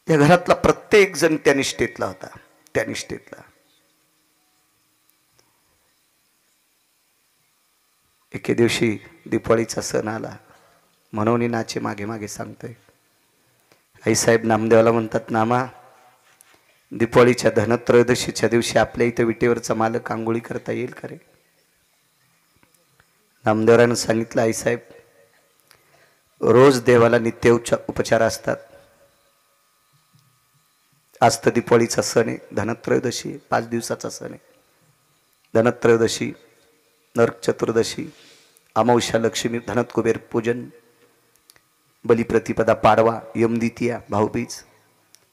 या घरातला प्रत्येक जण त्या निष्ठेतला होता, त्या निष्ठेतला. एके दिवशी दिवाळीचा सण आला म्हणून नाचे मागे मागे सांगतोय. आईसाहेब नामदेवाला म्हणतात, नामा दिवाळीच्या धनत्रयोदशीच्या दिवशी आपल्या इथं विटेवरचा मालक आंघोळी करता येईल का रे? नामदेवरानं सांगितलं, आईसाहेब रोज देवाला नित्य उपचार असतात. आज तर दिवाळीचा सण आहे, धनत्रयोदशी 5 दिवसाचा सण आहे. धनत्रयोदशी, नरक चतुर्दशी, अमावस्या, लक्ष्मी, धनत कुबेर पूजन, बलिप्रतिपदा, पाडवा, यमद्वितीया, भाऊबीज,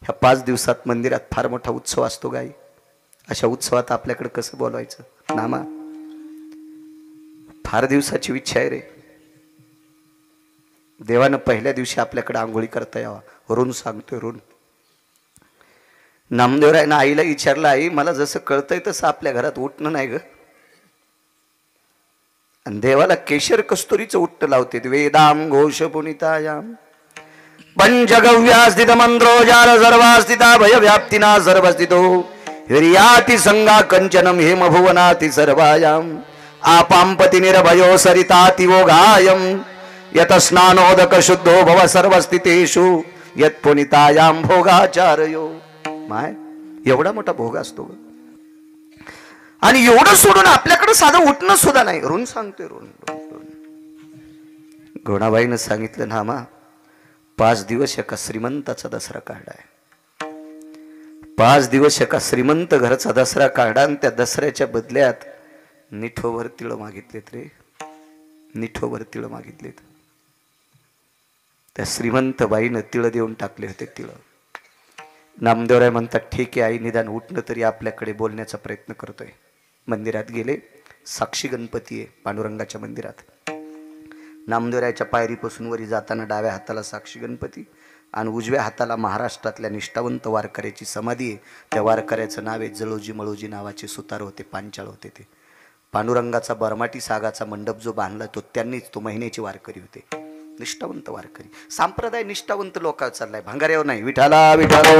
ह्या 5 दिवसात मंदिरात फार मोठा उत्सव असतो गाई. अशा उत्सवात आपल्याकडे कसं बोलवायचं? नामा फार दिवसाची इच्छा आहे रे. देवानं पहिल्या दिवशी आपल्याकडे आंघोळी करता यावा. ऋण सांगतोय, ऋण. नामदेवरायनं आईला विचारलं, आई मला जसं कळतंय तसं आपल्या घरात उठणं नाही ग. आणि देवाला केशर कस्तुरीचं उट्ट लावते. वेदाम घोष पुनितायाम पंचगव्यास्थित मंत्रोजाल सर्वास्थिता भय व्याप्तिना सर्वस्थितो हिर्याति संगा कंचनम हेम भुवनाति सर्वायाम आपांपति निर्भयो सरितातिवोगायम यत स्नानोदक शुद्धो भव सर्वस्थितेषु यत पुनितायाम भोगाचारयो. माय एवढा मोठा भोग असतो आणि एवढं सोडून आपल्याकडे साधं उठणं सुद्धा नाही. ऋण सांगतोय, ऋण. गोणाबाईनं सांगितलं, नामा 5 दिवस एका श्रीमंताचा दसरा काढाय. 5 दिवस एका श्रीमंत घराचा दसरा काढा आणि त्या दसऱ्याच्या बदल्यात निठोभर तिळ मागितलेत रे. निठोभर तिळ मागितलेत. त्या श्रीमंत बाईनं तिळ देऊन टाकले होते. तिळ. नामदेवराय म्हणतात, ठीक आहे आई, निदान उठणं तरी आपल्याकडे बोलण्याचा प्रयत्न करतोय. मंदिरात गेले. साक्षी गणपती आहे पांडुरंगाच्या मंदिरात. नामदेवरायच्या पायरीपासून वरी जाताना डाव्या हाताला साक्षी गणपती आणि उजव्या हाताला महाराष्ट्रातल्या निष्ठावंत वारकऱ्याची समाधी आहे. त्या वारकऱ्याचं नाव आहे जळोजी मळोजी नावाचे सुतार होते, पांचाळ होते. ते पांडुरंगाचा बरमाटी सागाचा मंडप जो बांधला तो त्यांनीच. तो महिन्याची वारकरी होते, निष्ठावंत वारकरी. संप्रदाय निष्ठावंत लोक चाललाय, भांगाऱ्यावर नाही. विठाला विठाला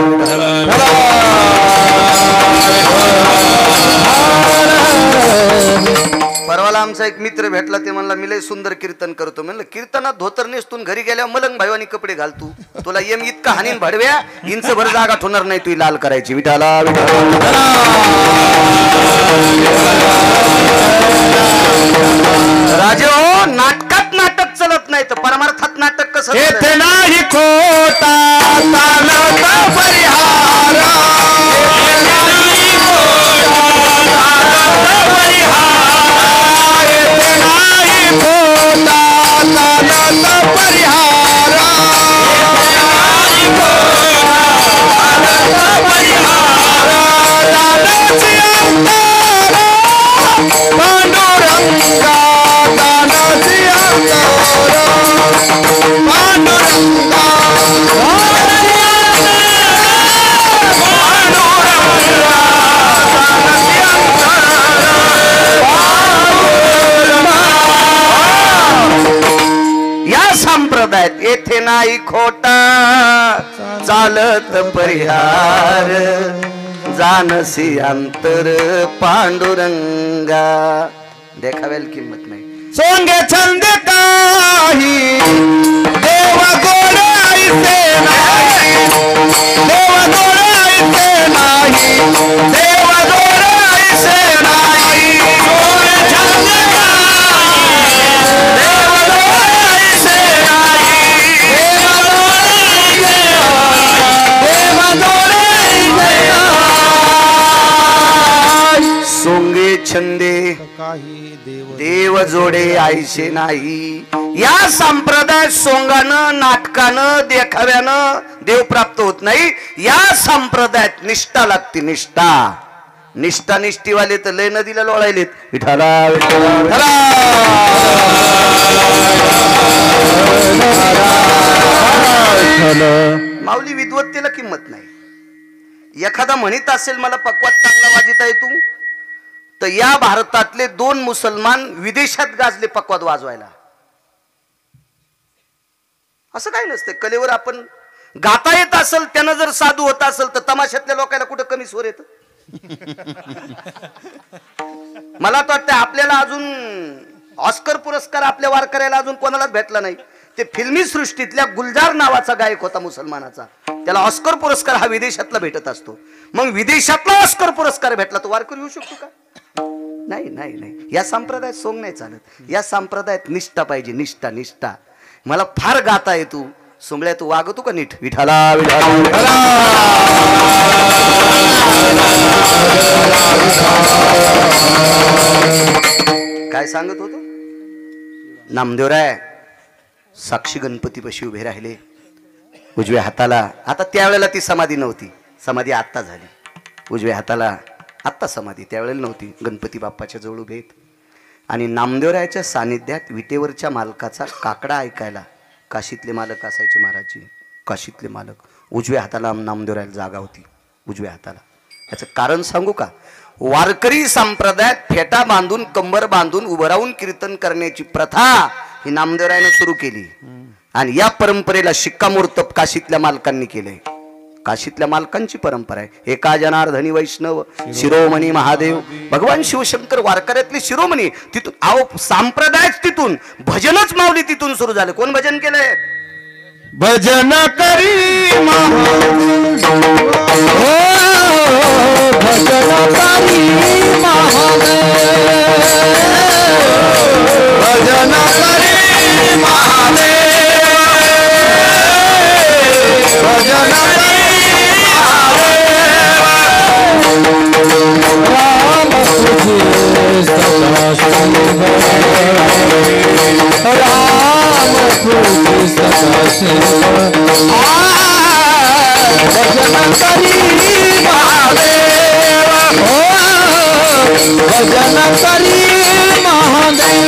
परवाला आमचा एक मित्र भेटला. ते म्हणला, मी लय सुंदर कीर्तन करतो. म्हणलं, कीर्तनात धोतर नेसून घरी गेल्यावर मलंग भाईवानी कपडे घालतू. तुला यम इतका हानीन भडव्या, इंच भर जागा ठोणार नाही तुझी लाल करायची. विठाला राजे हो, नाटकात नाटक चलत नाही तर परमार्थात नाटक कसं? येथे नाही खोटा येथे नाही खोटा चालत परिहार जानसी अंतर पांडुरंगा. देखाव्याला किंमत नाही. सोंगे छंद काही देवा गोडाईचे नाही, देवा गोडाईचे नाही, देवा गोडाईचे नाही. सोंगे छंद सोंगे छंदे देव जोडे आईशे नाही. या संप्रदाय सोंगानं नाटकानं देखाव्यानं देव प्राप्त होत नाही. या संप्रदायात निष्ठा लागते. निष्ठा. निष्ठा निष्ठीवाले तर लय नदीला लोळायलेत. विठाला माऊली विद्वत्तेला किंमत नाही. एखादा म्हणत असेल मला पक्वात चांगला वाजवता येतो, तर या भारतातले 2 मुसलमान विदेशात गाजले पक्वात वाजवायला. असं काही नसतं. कलेवर आपण गाता येत असेल, त्यानं जर साधू होता असेल तर तमाशातल्या लोकांना कुठं कमी स्वर येत. मला तर वाटतं आपल्याला अजून ऑस्कर पुरस्कार आपल्या वारकऱ्याला अजून कोणालाच भेटला नाही. ते फिल्मी सृष्टीतल्या गुलजार नावाचा गायक होता मुसलमानाचा, त्याला ऑस्कर पुरस्कार हा विदेशातला भेटत असतो. मग विदेशातला ऑस्कर पुरस्कार भेटला तो वारकरी येऊ शकतो का? नाही नाही नाही. या संप्रदायात सोंग नाही चालत. या संप्रदायात निष्ठा पाहिजे, निष्ठा निष्ठा. मला फार गाता येतो. सुंबळ्या तू वागतो का नीट? विठाला विठाला काय सांगत होतो? नामदेवराय साक्षी गणपतीपाशी उभे राहिले, उजव्या हाताला, आता त्यावेळेला ती समाधी नव्हती, समाधी आत्ता झाली. उजव्या हाताला आत्ता समाधी, त्यावेळेला नव्हती. गणपती बाप्पाच्या जवळ उभे आहेत आणि नामदेवरायाच्या सानिध्यात विटेवरच्या मालकाचा काकडा ऐकायला. काशीतले मालक असायचे महाराजजी, काशीतले मालक. उजव्या हाताला नामदेवरायाला जागा होती, उजव्या हाताला. याचं कारण सांगू का? वारकरी संप्रदायात फेटा बांधून कंबर बांधून उभं राहून कीर्तन करण्याची प्रथा ही नामदेवरायाने सुरू केली आणि या परंपरेला शिक्कामोर्तब काशीतल्या मालकांनी केलंय. काशीतल्या मालकांची परंपरा आहे. एका जनार्दनी वैष्णव शिरोमणी महादेव भगवान शिवशंकर वारकऱ्यातले शिरोमणी. तिथून अहो संप्रदायच तिथून, भजनच माऊली तिथून सुरू झालं. कोण भजन केलंय? भजन करी भजन करी भजन करी भजन राम तुझे सदा शिव राम तुझे सदा शिव भजन करी महादेव भजन करी महादेव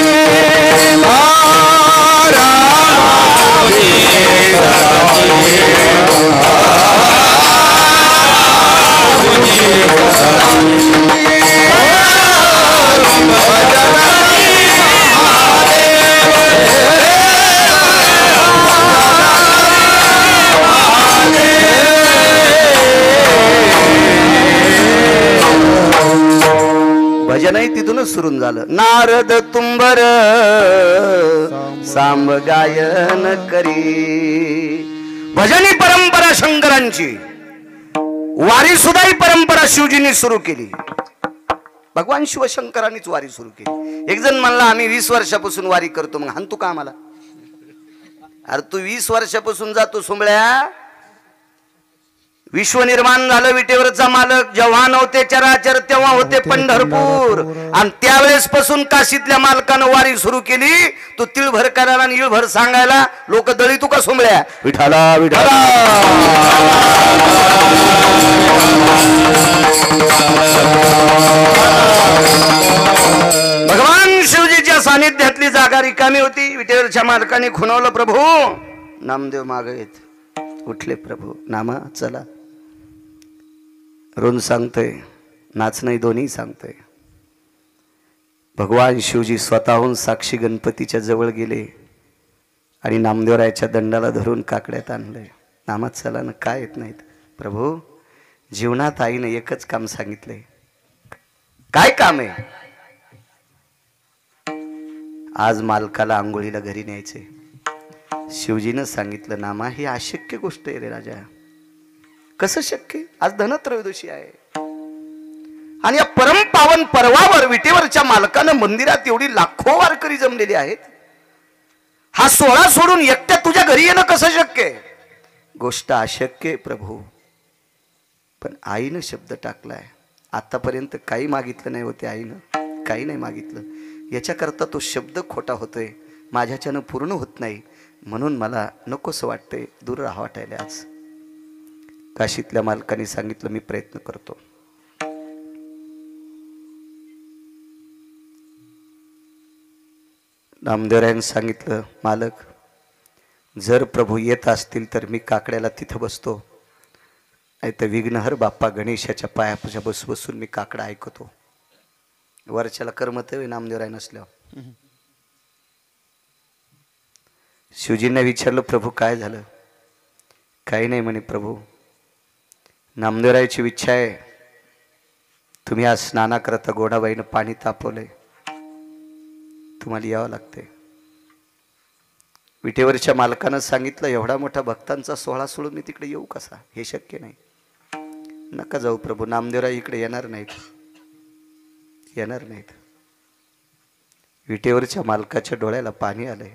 भजनही तिथूनच सुरू झालं. नारद तुंबर सांब गायन करी. भजनी परंपरा शंकरांची, वारी सुद्धा ही परंपरा शिवजींनी सुरू केली. भगवान शिवशंकरांनीच वारी सुरू केली. एक जण म्हणला आम्ही 20 वर्षापासून वारी करतो. मग हाणतो का आम्हाला? अरे तू 20 वर्षापासून जातो सुंबळ्या. विश्व निर्माण झालं विटेवरचा मालक जेव्हा नव्हते चराचर तेव्हा होते पंढरपूर. आणि त्यावेळेस पासून काशीतल्या मालकानं वारी सुरू केली. तू तिळभर करायला आणि इळभर सांगायला लोक दळी तू का सुंबळ्या? विठाला विठाला भगवान शिवजीच्या सानिध्यातली जागा रिकामी होती. विटेवरच्या मालकाने खुणवलं, प्रभू नामदेव मागे येत. उठले प्रभू, नामा चला. रोन सांगतोय, नाच नाही, दोन्ही सांगतोय. भगवान शिवजी स्वतःहून साक्षी गणपतीच्या जवळ गेले आणि नामदेवरायाच्या दंडाला धरून काकड्यात आणलंय. नामात चला ना, काय येत नाहीत? प्रभू जीवनात आईनं एकच काम सांगितलंय. काय काम आहे? आज मालकाला आंघोळीला घरी न्यायचे. शिवजीनं सांगितलं, नामा ही अशक्य गोष्ट आहे रे राजा. कसं शक्य? आज धनत्रयोदशी आहे आणि या परमपावन पर्वावर विटेवरच्या मालकानं मंदिरात एवढी लाखो वारकरी जमलेली आहेत. हा सोहळा सोडून एकट्या तुझ्या घरी येणं कसं शक्य आहे? गोष्ट अशक्य आहे प्रभू. पण आईनं शब्द टाकलाय. आतापर्यंत काही मागितलं नाही होते आईनं, काही नाही मागितलं. याच्याकरता तो शब्द खोटा होतोय, माझ्याच्यानं पूर्ण होत नाही, म्हणून मला नकोसं वाटतंय, दूर राहा वाटायला. आज काशीतल्या मालकाने सांगितलं, मी प्रयत्न करतो. नामदेवरायाने सांगितलं, मालक जर प्रभू येत असतील तर मी काकड्याला तिथं बसतो, नाही तर विघ्नहर बाप्पा गणेशाच्या पायाच्या बसून मी काकडा ऐकतो. वरच्याला करमत नामदेवराय नसल्यावर. शिवजींना विचारलं, प्रभू काय झालं? काही नाही म्हणे प्रभू. नामदेवरायची इच्छा आहे, तुम्ही आज स्नानाकरता गोडाबाईनं पाणी तापवलंय, तुम्हाला यावं लागतंय. विटेवरच्या मालकानं सांगितलं, एवढा मोठा भक्तांचा सोहळा सोडून मी तिकडे येऊ कसा, हे शक्य नाही. नका जाऊ प्रभू, नामदेवराय इकडे येणार नाहीत, येणार नाहीत. विटेवरच्या मालकाच्या डोळ्याला पाणी आलंय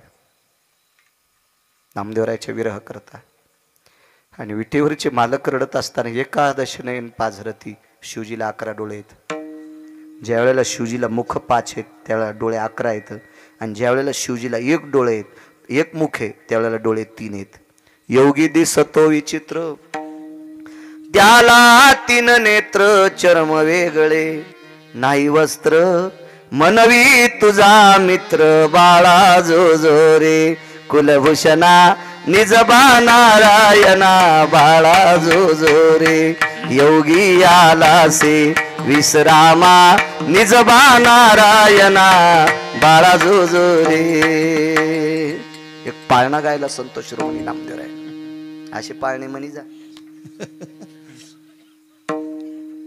नामदेवरायच्या विरह करता. आणि विटेवरचे मालक रडत असताना एकादश नयन पाझरती, शिवजीला 11 डोळे आहेत. ज्या वेळेला शिवजीला मुख 5 आहेत त्यावेळेला डोळे 11 आहेत, आणि ज्या वेळेला शिवजीला 1 डोळे आहेत, 1 मुख आहे, त्यावेळेला डोळे 3 आहेत. योगी दिसतो विचित्र, त्याला 3 नेत्र, चर्म वेगळे नाही वस्त्र, मनवी तुझा मित्र बाळा जो जो रे, कुलभूषणा निजबा नारायणा बाळा जो जो रे, योगी आलासे विश्रामा निजबा नारायणा बाळा जो जो रे. एक पाळणा गायला संतोष शिरोमणी नामदेवराय, असे पाळणे म्हणी जा.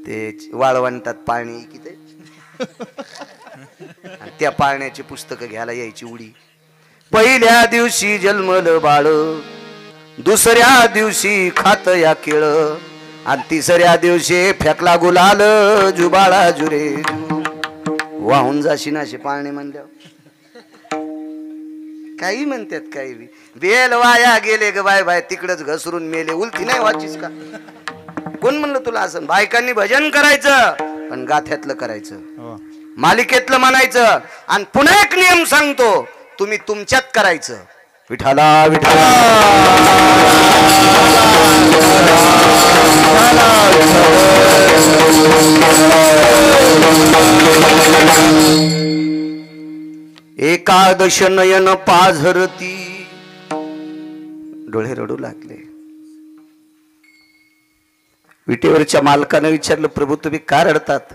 ते वाळवंटात पाळणे की ते त्या पाळण्याची पुस्तकं घ्यायला यायची उडी. पहिल्या दिवशी जन्मलं बाळ, दुसऱ्या दिवशी खात या केळ, आणि तिसऱ्या दिवशी फेकला गुलाल, जुबाळा जुरे वाहून जाशी नाशे पाळणे म्हणल्यावर. काही म्हणतात काही बी. बेल वाया गेले ग बाय बाय, तिकडच घसरून मेले, उलटी नाही वाचीस का? कोण म्हणलं तुला असं? बायकांनी भजन करायचं पण गाथ्यातलं करायचं, मालिकेतलं म्हणायचं. आणि पुन्हा एक नियम सांगतो, तुम्ही तुमच्यात करायचं. विठाला विठाला एकादश नयन पाझरती, डोळे रडू लागले. विटेवरच्या मालकानं विचारलं, प्रभू तुम्ही का रडतात?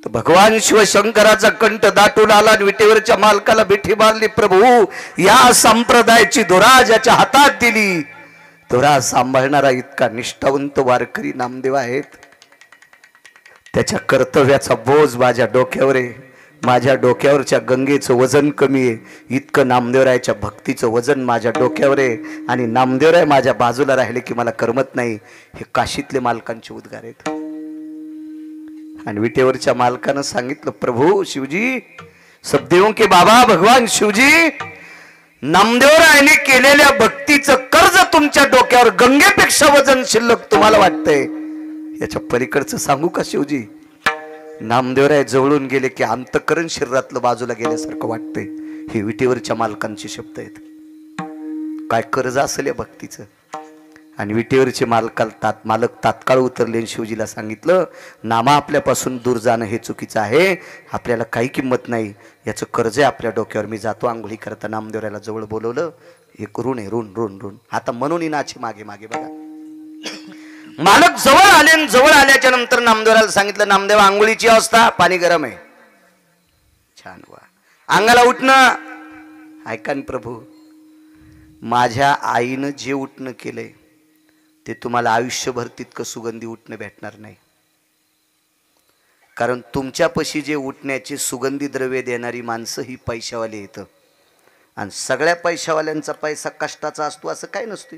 तर भगवान शिवशंकराचा कंठ दाटून आला आणि विटेवरच्या मालकाला बिठी मारली. प्रभू, या संप्रदायाची धुरा ज्याच्या हातात दिली, धुरा सांभाळणारा इतका निष्ठावंत वारकरी नामदेव आहेत, त्याच्या कर्तव्याचा बोज माझ्या डोक्यावर आहे. माझ्या डोक्यावरच्या गंगेचं वजन कमी आहे, इतकं नामदेवरायाच्या भक्तीचं वजन माझ्या डोक्यावर आहे. आणि नामदेवराय माझ्या बाजूला राहिले की मला करमत नाही. हे काशीतले मालकांचे उद्गार आहेत. आणि विटेवरच्या मालकानं सांगितलं, प्रभू शिवजी, सबदेव के बाबा भगवान शिवजी, नामदेवरायाने केलेल्या भक्तीचं कर्ज तुमच्या डोक्यावर गंगेपेक्षा वजन शिल्लक तुम्हाला वाटतंय, याच्या पलीकडचं सांगू का शिवजी? नामदेवराय जवळून गेले की अंतकरण शरीरातलं बाजूला गेल्यासारखं वाटतंय. हे विटेवरच्या मालकांचे शब्द आहेत. काय कर्ज असेल या भक्तीचं. आणि विटेवरचे मालक तात्काळ उतरले आणि शिवजीला सांगितलं, नामा आपल्यापासून दूर जाणं हे चुकीचं आहे, आपल्याला काही किंमत नाही, याचं कर्ज आहे आपल्या डोक्यावर. मी जातो आंघोळी करता. नामदेवरायला जवळ बोलवलं. एक ऋण आहे, ऋण ऋण ऋण. आता म्हणून नाचे मागे मागे बघा. मालक जवळ आले आणि जवळ आल्याच्या नंतर नामदेवराला सांगितलं, नामदेव आंघोळीची अवस्था, पाणी गरम आहे. छान वा, अंगाला उठणं. ऐका प्रभू, माझ्या आईनं जे उठणं केलंय ते तुम्हाला आयुष्यभर तितकं सुगंधी उठणं भेटणार नाही. कारण तुमच्यापाशी जे उठण्याचे सुगंधी द्रव्य देणारी माणसं ही पैशावाले येतं. आणि सगळ्या पैशावाल्यांचा पैसा कष्टाचा असतो असं काय नसते,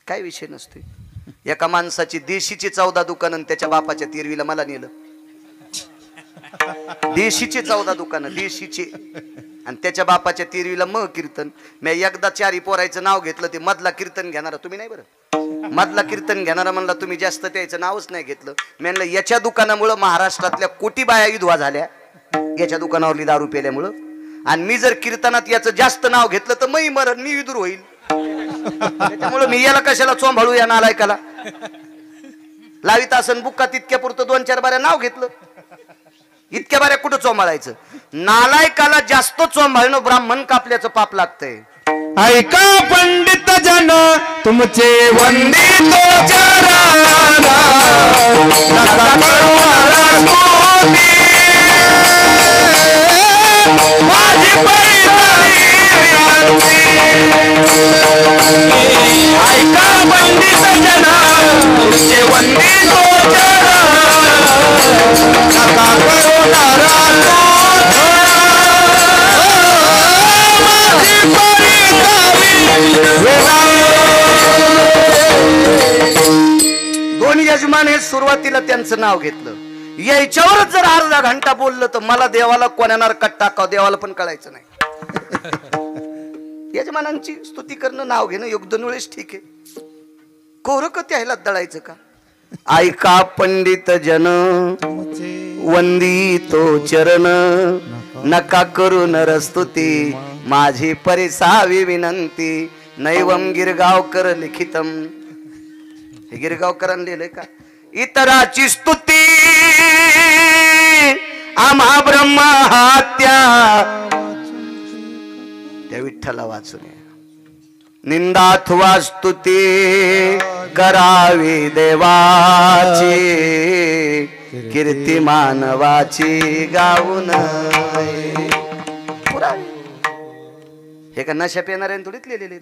काय विषय नसते. एका माणसाची देशीची 14 दुकानं आणि त्याच्या बापाच्या 13वीला मला नेलं. देशीचे 14 दुकानं, देशीचे, आणि त्याच्या बापाच्या 13वीला मग कीर्तन. मी एकदा 4 पोरायचं नाव घेतलं, ते मधला कीर्तन घेणारा तुम्ही नाही बरं, मधला कीर्तन घेणारा म्हणला तुम्ही, जास्त त्याचं नावच नाही घेतलं. मी म्हणलं याच्या दुकानामुळं महाराष्ट्रातल्या कोटी बाया विधवा झाल्या, याच्या दुकानावरली दारू पेल्यामुळं. आणि मी जर कीर्तनात याचं जास्त नाव घेतलं तर मी मरण, मी विदूर होईल. त्यामुळे मी याला कशाला चोंभाळू या नालायकाला. लावित आसन बुक्का तितक्या पुरतं 2-4 बाऱ्या नाव घेतलं, इतक्या बाऱ्या कुठं चोंभाळायचं. नालायकाला जास्त चोंभाळणं ब्राह्मण कापल्याचं पाप लागतंय. ऐका पंडित जन तुमचे वंदित चरणा, नका कळवाला कोणी, माझी पैदाई आरती. ऐका पंडित जना यजमान हे सुरुवातीला त्यांचं नाव घेतलं, यायच्यावरच जर अर्धा घंटा बोललं तर मला देवाला कोण्या नरकात टाकाव देवाला पण कळायचं नाही. यजमानांची स्तुती करणं नाव घेणं एक दोन वेळेस ठीक आहे, कोरकत्या ह्याला दळायचं का? ऐका पंडित जन वंदितो चरण, नका करू नरस्तुती माझी परिसावी विनंती. नैवम गिरगावकर लिखितम, हे गिरगावकरांनी लिहिलंय का? इतराची स्तुती आम्हा ब्रह्मा हत्या, त्या विठ्ठला वाचून निंदाथवा स्तुती करावी देवाची, कीर्ती मानवाची गाऊन. हे का नशा पेणाऱ्याने थोडीच लिहिलेले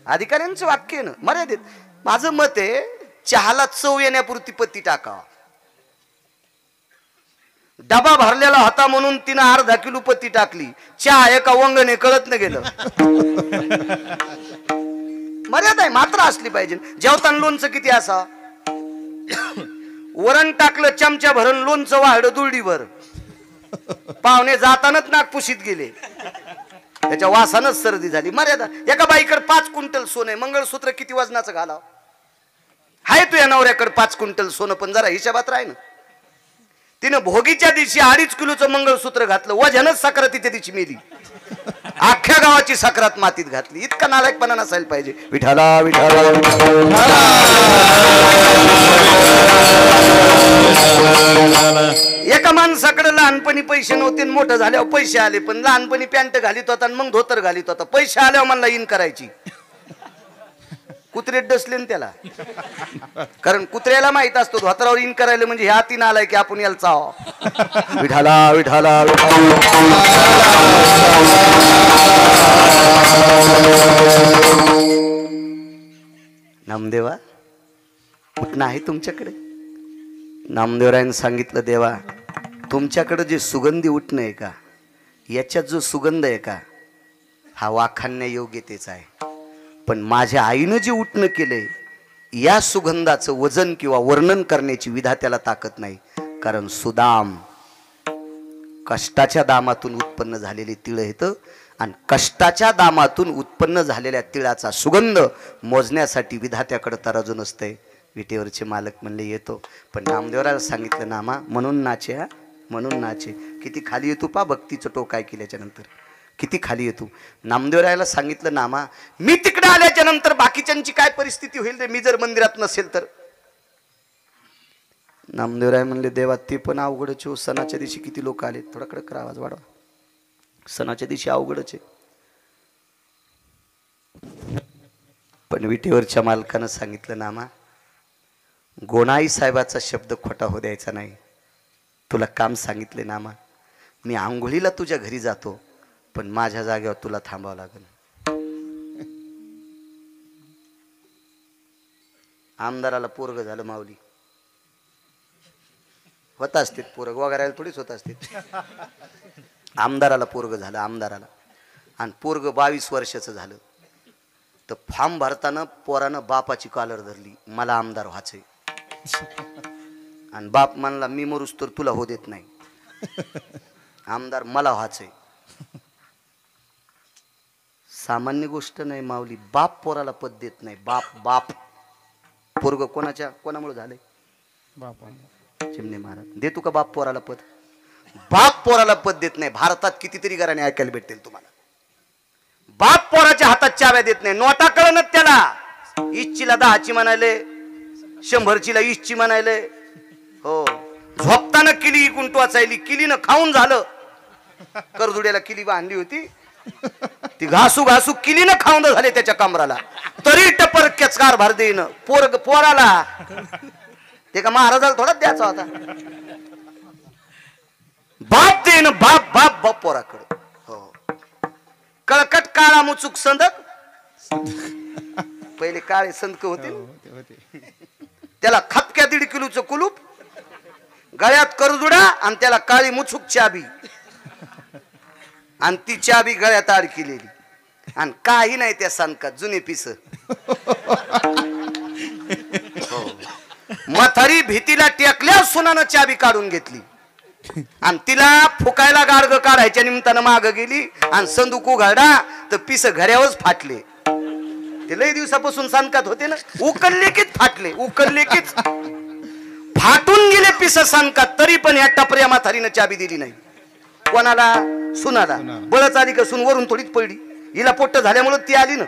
अधिकाऱ्यांचं वाक्य ना मर्यादित. माझं मत आहे चहाला चव येण्यापुरती पत्ती टाकावा. डबा भरलेला होता म्हणून तिनं अर्धा किलो पत्ती टाकली, चहा एका वंगणे कळत न गेलं. मर्यादा आहे, मात्र असली पाहिजे. जेवताना लोणचं किती असा, वरण टाकलं चमचा भरून, लोणचं वाढलं दुरडीवर, पाहुणे जातानाच नाक पुशीत गेले, त्याच्या वासानच सर्दी झाली. मर्यादा. एका बाईकडे 5 क्विंटल सोनं आहे, मंगळसूत्र किती वजनाचं घालाव? हाय तुझ्या नवऱ्याकडे 5 क्विंटल सोनं, पण जरा हिशोबात राह ना. तिनं भोगीच्या दिवशी 2.5 किलोचं मंगळसूत्र घातलं, वजनच सक्रातीच्या दिवशी मेली, अख्ख्या गावाची सक्रात मातीत घातली. इतका नालायकपणा नसायला पाहिजे. विठाला विठाला एका माणसाकडे लहानपणी पैसे नव्हते, मोठं झाल्यावर पैसे आले, पण लहानपणी पॅन्ट घालीत होता मग धोतर घालीत होता. पैसे आल्यावर मला इन करायची, कुत्रे डसले त्याला, कारण कुत्र्याला माहित असतो धोतरावर इन करायला म्हणजे ह्या तीन आलाय की आपण याला चाव. विठाला विठाला नामदेवा कुठं आहे तुमच्याकडे? नामदेवरायने सांगितलं, देवा तुमच्याकडे जे सुगंधी उठणं आहे का, याच्यात जो सुगंध आहे का, हा वाखाणण्या योग्यतेचा आहे. पण माझ्या आईनं जे उठणं केलंय या सुगंधाचं वजन किंवा वर्णन करण्याची विधात्याला ताकद नाही. कारण सुदाम कष्टाच्या दामातून उत्पन्न झालेले तिळ येतं, आणि कष्टाच्या दामातून उत्पन्न झालेल्या तिळाचा सुगंध मोजण्यासाठी विधात्याकडे तराजू नसतंय. विटेवरचे मालक म्हणले येतो, पण नामदेवराला सांगितलं नामा म्हणून नाचे, हा म्हणून नाचे. किती खाली येतो पा भक्तीचं टोक ऐकल्याच्या नंतर, किती खाली येतो. नामदेवरायाला सांगितलं नामा मी तिकडे आल्याच्या नंतर बाकीच्यांची काय परिस्थिती होईल रे, मी जर मंदिरात नसेल तर. नामदेवराय म्हणले, देवा ते पण अवघडच हो, सणाच्या दिवशी किती लोक आले. थोडा कडक आवाज वाढवा, सणाच्या दिवशी अवघडच आहे. पण विटेवरच्या मालकानं सांगितलं नामा गोणाई साहेबाचा शब्द खोटा हो द्यायचा नाही. तुला काम सांगितले नामा, मी आंघोळीला तुझ्या घरी जातो, पण माझ्या जागेवर तुला थांबावं लागेल. आमदाराला पोरग झालं माऊली, होत असते पोरग वगैरे थोडीच होत असते. आमदाराला पोरग झालं, आमदाराला, आणि पोरग 22 वर्षाचं झालं. तर फॉर्म भरताना पोरानं बापाची कॉलर धरली, मला आमदार व्हायचंय. आणि बाप म्हणला मी मरूस तर तुला हो देत नाही, आमदार मला व्हायचंय. सामान्य गोष्ट नाही माऊली, बाप पोराला पद देत नाही. बाप बाप पोरग कोणामुळे झालंय? चिमणे महाराज. देतो का बाप पोराला पद? बाप पोराला पद देत नाही. भारतात कितीतरी घराने ऐकायला भेटेल तुम्हाला. बाप पोराच्या हातात चाव्या देत नाही. नोटा कळणच त्याला, 20ची 10ची म्हणायले, 100ची 20ची म्हणायले. हो, झोपताना किली इकून टोचायली, किलीनं खाऊन झालं. करदुड्याला किली बांधली होती, ती घासू घासू किलीनं खाऊन झाले त्याच्या कमराला, तरी टपर केचकार भर देईन पोराला. ते का महाराजाला थोडाच द्यायचा होता. बाप देईन, बाप बाप बाप पोराकडे. हो, कळकट काळा मुचूक संदक, पहिले काळे संदक होते, त्याला खपक्या 1.5 किलोचं कुलूप, गळ्यात करजुडा, आणि त्याला काळी मुचूक चाबी, आणि ती चाबी गळ्यात अडकिलेली, आणि काही नाही त्या संदकात, जुने पिस. म्हातारी भीतीला टेकल्या सुनानं चाबी काढून घेतली आणि तिला फुकायला गाडग काढायच्या निमित्तानं माग गेली आणि संदूक उघडा तर पिस घऱ्यावरच फाटले. ते लय दिवसापासून सांगत होते ना, उकलले कीच फाटले, उकलले कीच फाटून गेले पिस सांगत. तरी पण या टपऱ्या म्हातारीनं चाबी दिली नाही. कोणाला? सुनाला. बळच आली का सून वरून थोडीच पडली. हिला पोट्ट झाल्यामुळे ती आली ना.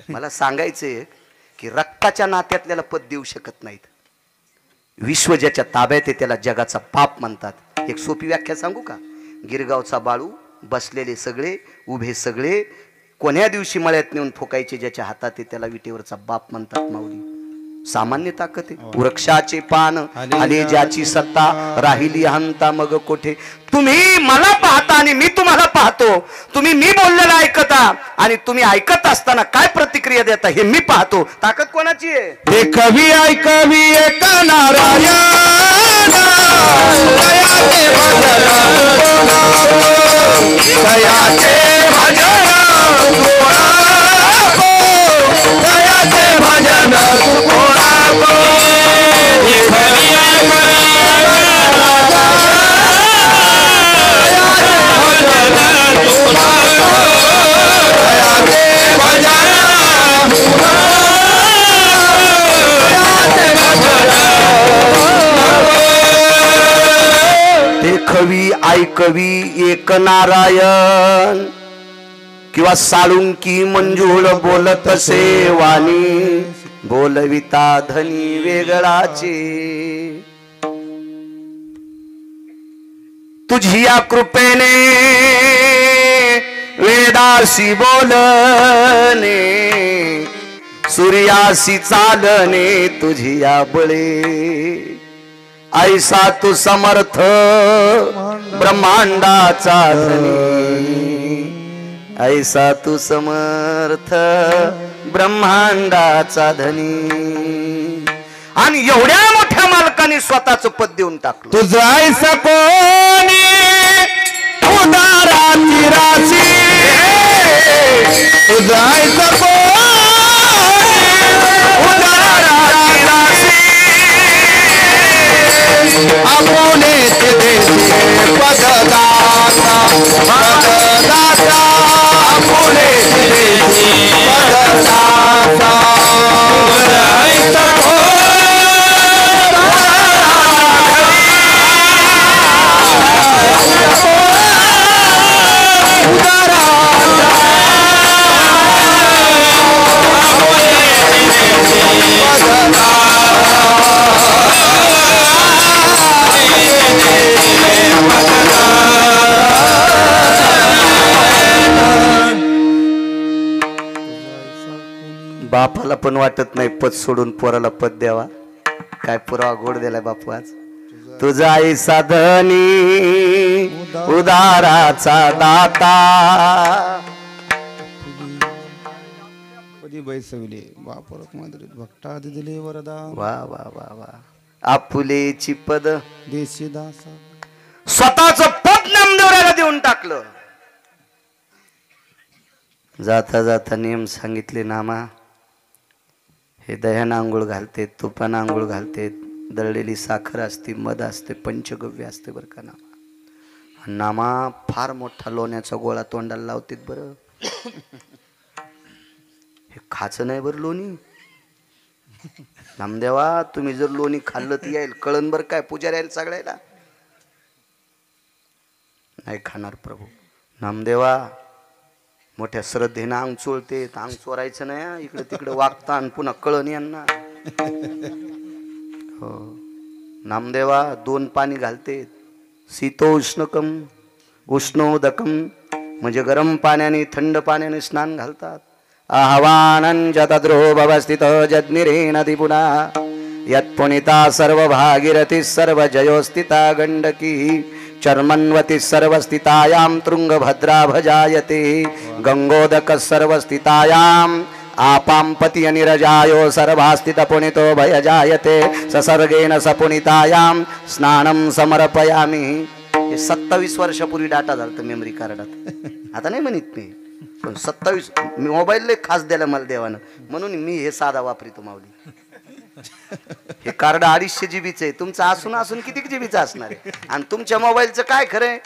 मला सांगायचंय की रक्ताच्या नात्यातल्याला पद देऊ शकत नाहीत. विश्व ज्याच्या ताब्यात आहे त्याला जगाचा पाप म्हणतात. एक सोपी व्याख्या सांगू का? गिरगावचा बाळू, बसलेले सगळे, उभे सगळे, कोण्या दिवशी मळ्यात नेऊन फुकायचे ज्याच्या हातात आहे त्याला विटेवरचा बाप म्हणतात. माऊली सामान्य ताकद आहे. वृक्षाचे पान आले ज्याची सत्ता, राहिली हंता मग कोठे. तुम्ही मला पाहता आणि मी तुम्हाला पाहतो. तुम्ही मी बोललेलं ऐकता आणि तुम्ही ऐकत असताना काय प्रतिक्रिया देता हे मी पाहतो. ताकद कोणाची आहे? हे कवी ऐकवी एक नारायण दयाचे भजन दयाचे भजन दयाचे भजन कवी ऐकवी एक नारायण किंवा साळुंकी मंजूळ बोलत सेवानी बोलविता धनी वेगळाचे. तुझी या कृपेने वेदासी बोलणे सूर्यासी चालणे तुझी या बळे. ऐसा तू समर्थ ब्रह्मांडाचा धनी, ऐसा तू समर्थ ब्रह्मांडाचा धनी. आणि एवढ्या मोठ्या मालकाने स्वतःच पद देऊन टाकलं. तुझं ऐसा कोणी उदाराची राशी, तुझं ऐसा कोणी उदाराची राशी आपुने देते पददाता पददाता आपुने देते पददाता. बापाला पण वाटत नाही पद सोडून पोराला पद द्यावा. काय पुरावा गोड दिलाय बापू आज. तुझा ऐसा धनी उदाराचा दाता. बैसविले बापरक मादरीत भक्ता दिले वरदा. वा वा वा वा. आपुलेची पद देशी दासा. स्वतःच पद नामदेवराला देऊन टाकलं. जाता जाता नियम सांगितले नामा. हे दह्यानं आंघोळ घालते, तुपानं आंघोळ घालते, दळलेली साखर असते, मध असते, पंचगव्य असते बरं का नामा. नामा फार मोठा लोण्याचा गोळा तोंडाला लावते बरं. हे खायचं नाही बरं लोणी. नामदेवा तुम्ही जर लोणी खाल्लं तर येईल कळण बरं काय पुजारी यायला सगळ्याला. नाही खाणार प्रभू. नामदेवा मोठ्या श्रद्धेनं अंग चोळते, अंग चोरायचं नाही इकडे तिकडे वागता आणि पुन्हा कळण यांना. हो नामदेवा 2 पाणी घालते, शीतोष्णकम उष्णोदकम म्हणजे गरम पाण्याने थंड पाण्याने स्नान घालतात. आह्वानं जतद्रो भवस्थित जज्ञिरेण दिपुना यत्पुनिता सर्व भागीरथी सर्व जयोस्थिता गंडकी चर्मन्वती सर्वस्थितायां तृंगभद्रा भजायते गंगोदक सर्वस्थितायां आपां पति अनिरजायो सर्वास्थित पुनितो भयजायते ससर्गेन सपुनितायां स्नानं समर्पयामि. हे 27 वर्षापूर्वी डाटा झालं मेमरी कार्डात. आता नाही म्हणत मी पण 27 मोबाईल खास द्यायला मला देवानं म्हणून मी हे साधा वापरितो माऊली. हे कार्ड 250 जीबीचं आहे, तुमचं असून असून किती जीबीचं असणार आहे? आणि तुमच्या मोबाईलचं काय खरंय?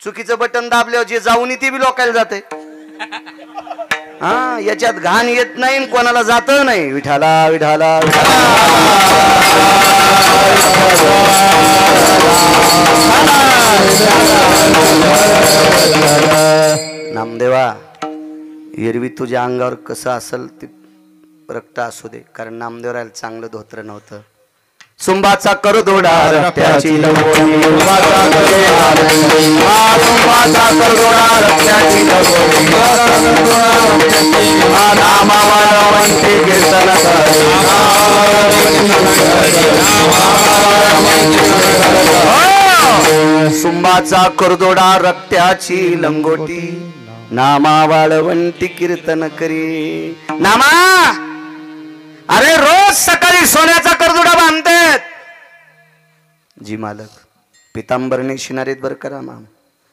चुकीचं बटन दाबल्यावर जे जाऊन ते बी लोकायला जाते. हा, याच्यात घाण येत नाही, कोणाला जात नाही. विठाला विठाला नामदेवा, एरवी तुझ्या अंगावर कसं असेल ते रक्त असू दे, कारण नामदेवराला चांगलं धोत्र नव्हतं. सुंबाचा करदोडा रक्ताची लंगोटी, सुंबाचा करदोडा रक्ताची लंगोटी, नामावाला वंते कीर्तन करे, सुंबाचा करदोडा रक्ताची लंगोटी, नामा वाळवंटी कीर्तन करी. नामा, अरे रोज सकाळी सोन्याचा करदोडा बांधतात. जी मालक, पितांबरने शिनारेत बर का नामा.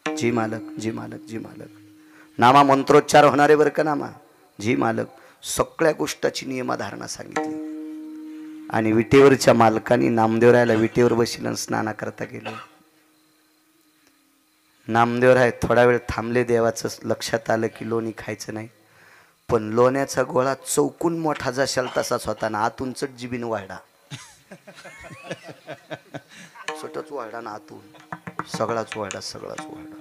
जी मालक, जी मालक, जी मालक. नामा मंत्रोच्चार होणारे बर का नामा. जी मालक. सगळ्या गोष्टीची नियमाधारणा सांगितली. आणि विटेवरच्या मालकाने नामदेवरायला विटेवर बसलं स्नाना करता गेलं. नामदेवराय थोडा वेळ थांबले. देवाचं लक्षात आलं की लोणी खायचं नाही, पण लोण्याचा गोळा चौकून मोठा जशाल तसाच होता ना, आतून चट जिबीन वाढा, चटच वाढा ना, आतून सगळाच वाढा, सगळाच वाढा.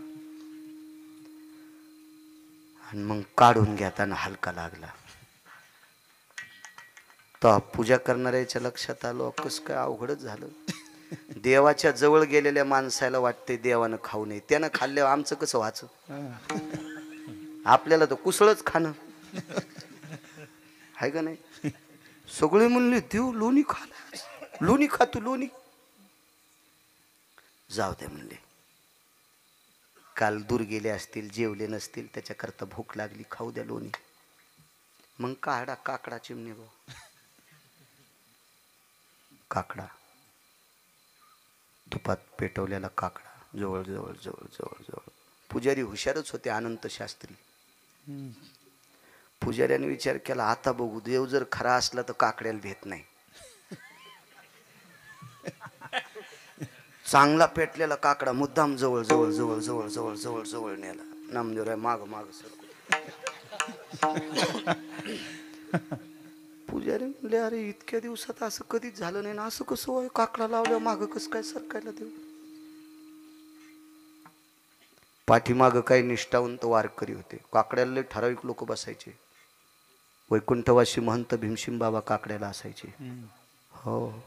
आणि मग काढून घेताना हलका लागला. तर पूजा करणाऱ्याच्या लक्षात आलो, कस काय अवघडच झालं. देवाच्या जवळ गेलेल्या माणसाला वाटते देवानं खाऊ नये, त्यानं खाल्ल्यावर आमचं कसं व्हायचं? आपल्याला तर कुसळच खाणं आहे का नाही. सगळे म्हणले देव लोणी खा, लोणी खा तू, लोणी. जाऊ दे म्हणले, काल दूर गेले असतील, जेवले नसतील, त्याच्याकरता भूक लागली, खाऊ द्या लोणी. मग काढा काकडा चिमणे भाऊ, काकडा, तुपात पेटवलेला काकडा, जवळ जवळ जवळ जवळ जवळ. पुजारी हुशारच होते, अनंत शास्त्री. पुजाऱ्याने विचार केला, आता बघू, देव जर खरा असला तर काकड्याला भेट नाही. चांगला पेटलेला काकडा मुद्दाम जवळ जवळ जवळ जवळ जवळ जवळ जवळ नेला. नामदेवराय माग माग सर. पुजारी म्हणले, अरे इतक्या दिवसात असं कधीच झालं नाही ना, असं कसं होय? काकडा लावल्या माग कसं काय सरकायला देव? पाठीमाग काही निष्ठावंत वारकरी होते, काकड्याला ठराविक लोक बसायचे. वैकुंठवासी महंत भीमसिंग बाबा काकड्याला असायचे. हो,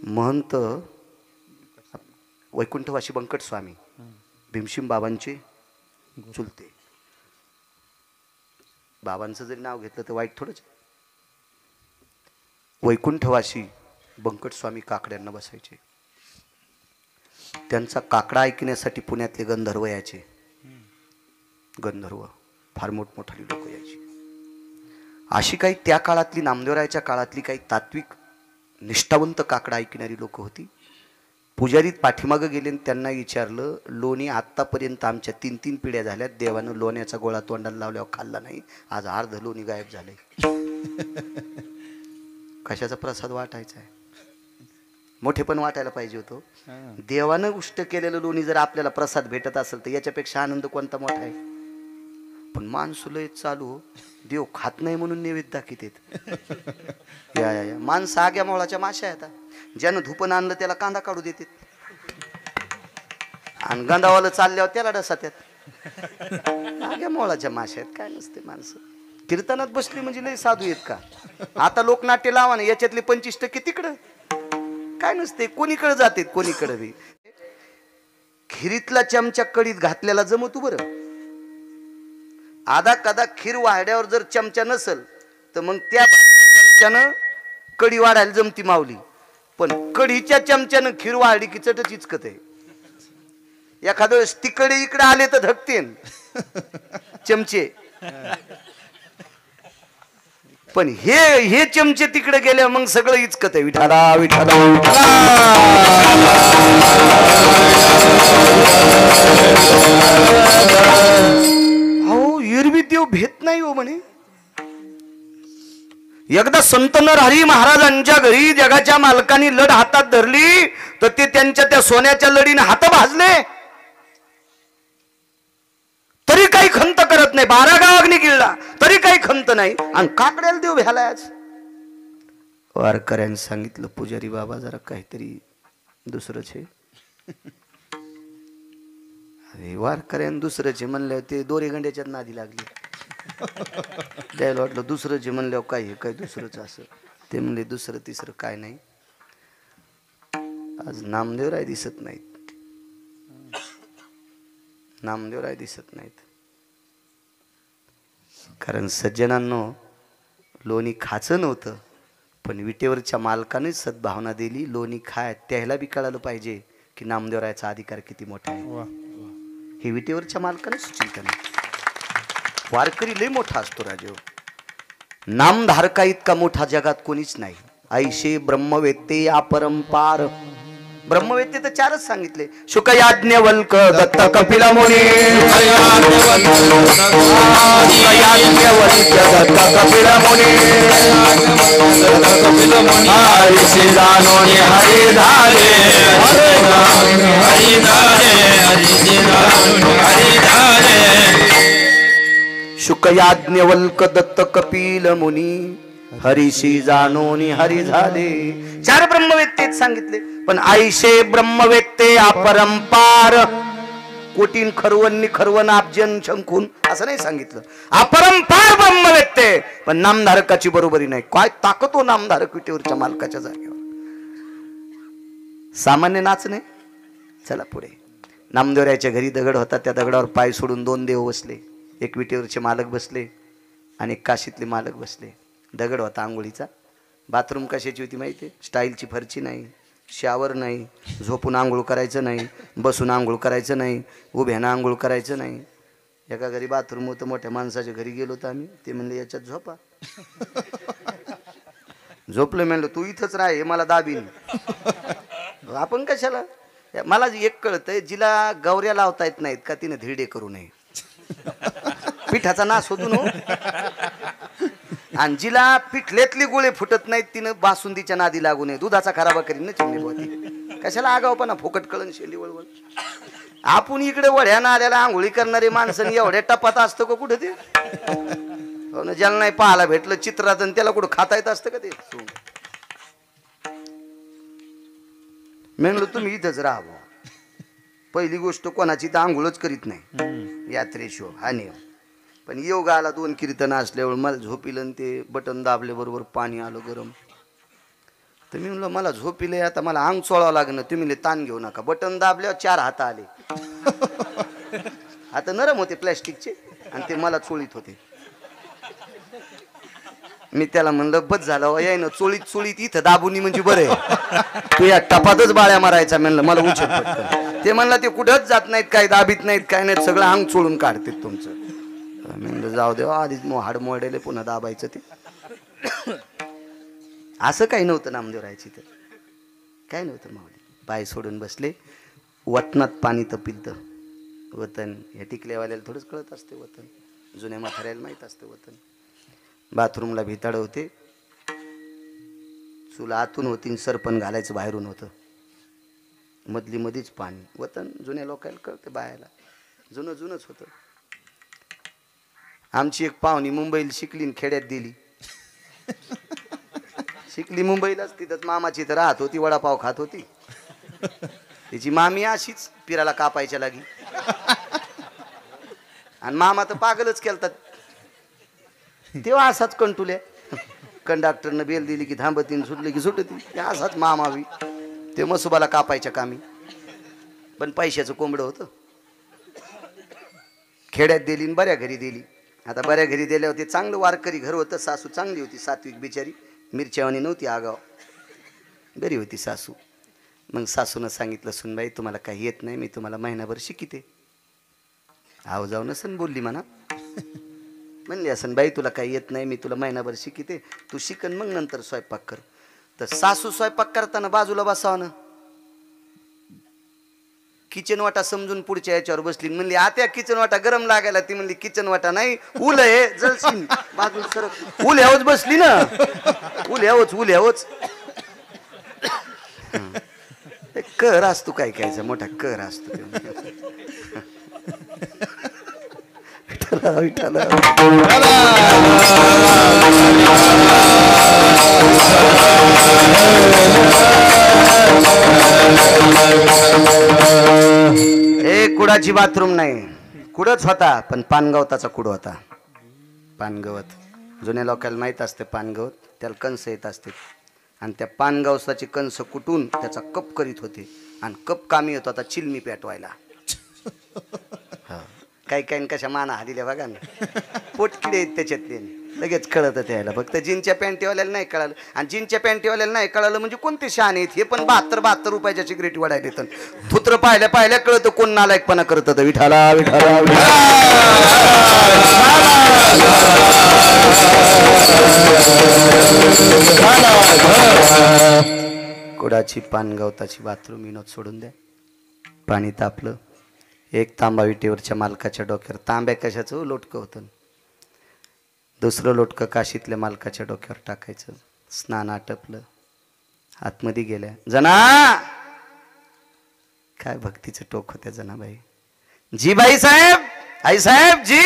महंत वैकुंठवासी बंकट स्वामी भीमसिंग बाबांचे चुलते. बाबांचं जरी नाव घेतलं तर वाईट थोडंच. वैकुंठवासी बंकट स्वामी काकड्यांना बसायचे. त्यांचा काकडा ऐकण्यासाठी पुण्यातले गंधर्व यायचे. गंधर्व फार मोठमोठाली लोक यायची. अशी काही त्या काळातली, नामदेवरायाच्या काळातली काही तात्विक निष्ठावंत काकडा ऐकणारी लोक होती. पुजारीत पाठीमागं गेले, त्यांना विचारलं, लोणी आत्तापर्यंत आमच्या 3 पिढ्या झाल्यात, देवानं लोण्याचा गोळा तोंडाला लावल्यावर खाल्ला नाही, आज अर्ध लोणी गायब झालंय. कशाचा प्रसाद वाटायचा आहे? मोठे पण वाटायला पाहिजे होतो. देवानं उष्ट केलेलं लोणी जर आपल्याला प्रसाद भेटत असेल तर याच्यापेक्षा आनंद कोणता मोठा आहे? पण माणसं लय चालू, देव खात नाही म्हणून नैवेद्य दाखीत येत. या माणसं आग्या मोळाच्या माश्या आहेत. ज्यानं धुपन आणलं त्याला कांदा काढू देते, आणि गंधावाला चालल्यावर त्याला डसात येत. आग्या मोळाच्या माश्या आहेत, काय नसते. माणसं कीर्तनात बसली म्हणजे लय साधू आहेत का? आता लोकनाट्य लावा ना, याच्यातले 25% तिकडं, काय नसते, कोणीकडे जाते, कोणीकडे बी. खिरीतला चमचा कडीत घातलेला जमतो बरं. आधा कदा खीर वाढ्यावर जर चमचा नसल तर मग त्या चमच्यानं कडी वाढायला जमती माऊली. पण कढीच्या चमच्यानं खीर वाढली की चटच इचकत आहे. एखाद्या वेळेस तिकडे इकडे आले तर धकतेन चमचे, पण हे चमचे तिकडे गेल्या मग सगळं इचकत आहे. विठाला विठाला अहो, एरवी देव भेट नाही हो म्हणे. एकदा संत नरहरी महाराजांच्या घरी जगाच्या मालकांनी लढ हातात धरली तर ते त्यांच्या त्या सोन्याच्या लढीने हात भाजले तरी काही खंत करत नाही. 12 गाव अग्नी गिळला तरी काही खंत नाही. आणि काकड्याला देव भ्याला आज. वारकऱ्यांनी सांगितलं पुजारी बाबा जरा काहीतरी दुसरंच आहे. अरे वारकऱ्यानं दुसरंच आहे म्हणल्यावर ते दोरे गंड्याच्यात नादी लागली. त्याला वाटलं दुसरंच आहे म्हणल्यावर काय हे काय दुसरंच असं. ते म्हणले दुसरं तिसरं काय नाही. आज नामदेवराय दिसत नाहीत. नामदेवराय दिसत नाहीत. कारण सज्जनांनो लोणी खायचं नव्हतं पण विटेवरच्या मालकाने सद्भावना दिली लोणी खाय. त्याला बी कळालं पाहिजे की नामदेवरायाचा अधिकार किती मोठा आहे. हे विटेवरच्या मालकाने सुचिंत नाही. वारकरी लय मोठा असतो राजो. नामधारका इतका मोठा जगात कोणीच नाही. ऐशे ब्रह्मवेत्ते अपरंपार. ब्रह्मवेत्ते तर 4च सांगितले. शुक याज्ञवल्क दत्त कपिल मुनी. दत्त कपिल मुनी. हरिषी जाणोनी हरी झाले. शुक याज्ञवल्क दत्त कपिल मुनी. हरिषी जाणोनी हरी झाले. 4 ब्रह्मवेत्तेच सांगितले. पण ऐशे ब्रह्मवेत्ते अपरंपार. कोटीन खरवण खरवण अब्जन शंखून असं नाही सांगितलं. अपरंपार ब्रह्मवेत्ते. पण नामधारकाची बरोबरी नाही. काय ताकद हो नामधारक विटेवरच्या मालकाच्या जागेवर. सामान्य नाचणे. चला पुढे. नामदेवरायाच्या घरी दगड होता. त्या दगडावर पाय सोडून 2 देव बसले. एक विटेवरचे मालक बसले आणि एक काशीतले मालक बसले. दगड होता आंघोळीचा. बाथरूम कशाची होती माहिती आहे? स्टाईलची फरची नाही, शावर नाही, झोपून आंघोळ करायचं नाही, बसून आंघोळ करायचं नाही, उभ्यानं आंघोळ करायचं नाही. एका घरी बाथरूम होतं. मोठ्या माणसाच्या घरी गेलो होतो आम्ही. ते म्हणले याच्यात झोपा. झोपलं. म्हणलं तू इथंच राह हे मला दाबीन. आपण कशाला. मला एक कळतंय जिला गौऱ्या लावता येत नाहीत का तिने धिरडे करू नये. पिठाचा नाश होतो ना. आणि जिला पिठल्यातली गोळे फुटत नाहीत तिनं बासुंदीच्या नादी लागू नये. दुधाचा खराबा करीन ना चिमणी बोलती. कशाला आगावपणा फुकट कळण शेंडी वळवळ. आपण इकडे वड्यानं आल्याला आंघोळी करणारे माणसं एवढ्या टपात असतं का कुठं ते. हो ना. ज्याला नाही पाहायला भेटलं चित्रात आणि त्याला कुठं खाता येत असतं का ते. म्हणलं तुम्ही इथंच राहा. पहिली गोष्ट कोणाची तर आंघोळच करीत नाही यात्रेशिव हा नियम. पण योगाला 2 कीर्तन असल्यावर मला झोपिलं ते बटन दाबले बरोबर पाणी आलं गरम. तर मी म्हणलं मला झोपिले आता मला अंग चोळावं लागणं. तुम्ही ताण घेऊ नका. बटन दाबल्यावर 4 हात आले. आता नरम होते प्लॅस्टिकचे आणि ते मला चोळीत होते. मी त्याला म्हणलं बस झालं याय ना चोळीत चोळीत इथं दाबुनी म्हणजे बरं आहे. तू या टपातच बाळ्या मारायचा. म्हणलं मला उचल पटकन. ते म्हणलं ते कुठंच जात नाहीत काय दाबीत नाहीत काय नाहीत सगळं अंग चोळून काढतात तुमचं. म्हणलं जाऊ देवा आधीच हाड मोडेले पुन्हा दाबायचं ते. असं काही नव्हतं नामदेवरायची तर काय नव्हतं. मावली पाय सोडून बसले. वतनात पाणी तपिलतं. वतन या टिकल्यावाल्याला थोडंच कळत असते. वतन जुन्या म्हाताऱ्याला माहीत असतं वतन. बाथरूमला भिताड होते. चूल आतून होती सरपण घालायचं बाहेरून होतं. मधली मधीच पाणी. वतन जुन्या लोकांना कळतं बायाला. जुनं जुनंच होतं. आमची एक पाहुणी मुंबईला शिकली खेड्यात दिली. शिकली मुंबईलाच. तिथंच मामाची तर राहत होती. वडापाव खात होती. तिची मामी अशीच पिराला कापायच्या लागी. आणि मामा तर पागलच केलतात. तेव्हा असाच कंटुल्या. कंडक्टरनं बेल दिली की थांबतीन सुटली की सुटती. असाच मामावी ते मसुबाला कापायच्या कामी. पण पैशाचं कोंबडं होतं. खेड्यात दिली बऱ्या घरी दिली. आता बऱ्या घरी दिल्यावर ते चांगलं वारकरी घर होतं. सासू चांगली होती सात्विक बिचारी. मिरच्यावानी नव्हती आगाव. बरी होती सासू. मग सासूनं सांगितलं सुनबाई तुम्हाला काही येत नाही मी तुम्हाला महिनाभर शिकिते. आव जाऊ नसन बोलली म्हणा. म्हणली असन बाई तुला काही येत नाही मी तुला महिनाभर शिकिते तू शिकन मग नंतर स्वयंपाक कर. तर सासू स्वयंपाक करताना बाजूला बसावं ना. किचन वाटा समजून पुढच्या याच्यावर बसली. म्हणली आत्या किचन वाटा गरम लागायला. ती म्हणली किचन वाटा नाही उल आहे जळशील बाजून सरक. उल ह्यावच बसली ना. उल ह्यावच कर असतो काय कायचा मोठा कर असतो. विठाला कुडाची बाथरूम नाही. कुडच होता पण पानगवताचा कुड होता. पानगवत जुन्या लोकांना माहीत असते. पानगवत त्याला कंस येत असते आणि त्या पानगवसाची कंस कुटून त्याचा कप करीत होते आणि कप कामी येत होता चिलमी पेटवायला. काही काही कशा माना हादिल्या बघा ना. पोटकिडे आहेत त्याच्यातले. लगेच कळत त्याला. फक्त जीनच्या पॅन्टीवाल्याला नाही कळालं. आणि जीनच्या पॅन्टीवाल्याला नाही कळालं म्हणजे कोणते शान आहेत हे. पण 72 रुपयाच्या सिगरेट वाढायला तर धुत्र पाहिल्या कळतं कोण नालायकपणा करत. विठाला विठाला कुडाची पानगवताची बाथरूम विनोद सोडून द्या. पाणी तापलं. एक तांबा विटेवरच्या मालकाच्या डोक्यावर. तांब्या कशाचं लोटकं होतं. दुसरं लोटकं काशीतल्या मालकाच्या डोक्यावर टाकायचं. स्नान आटपलं. आतमध्ये गेल्या. जना काय भक्तीचं टोक होत्या जनाबाई. जी बाई साहेब आई साहेब जी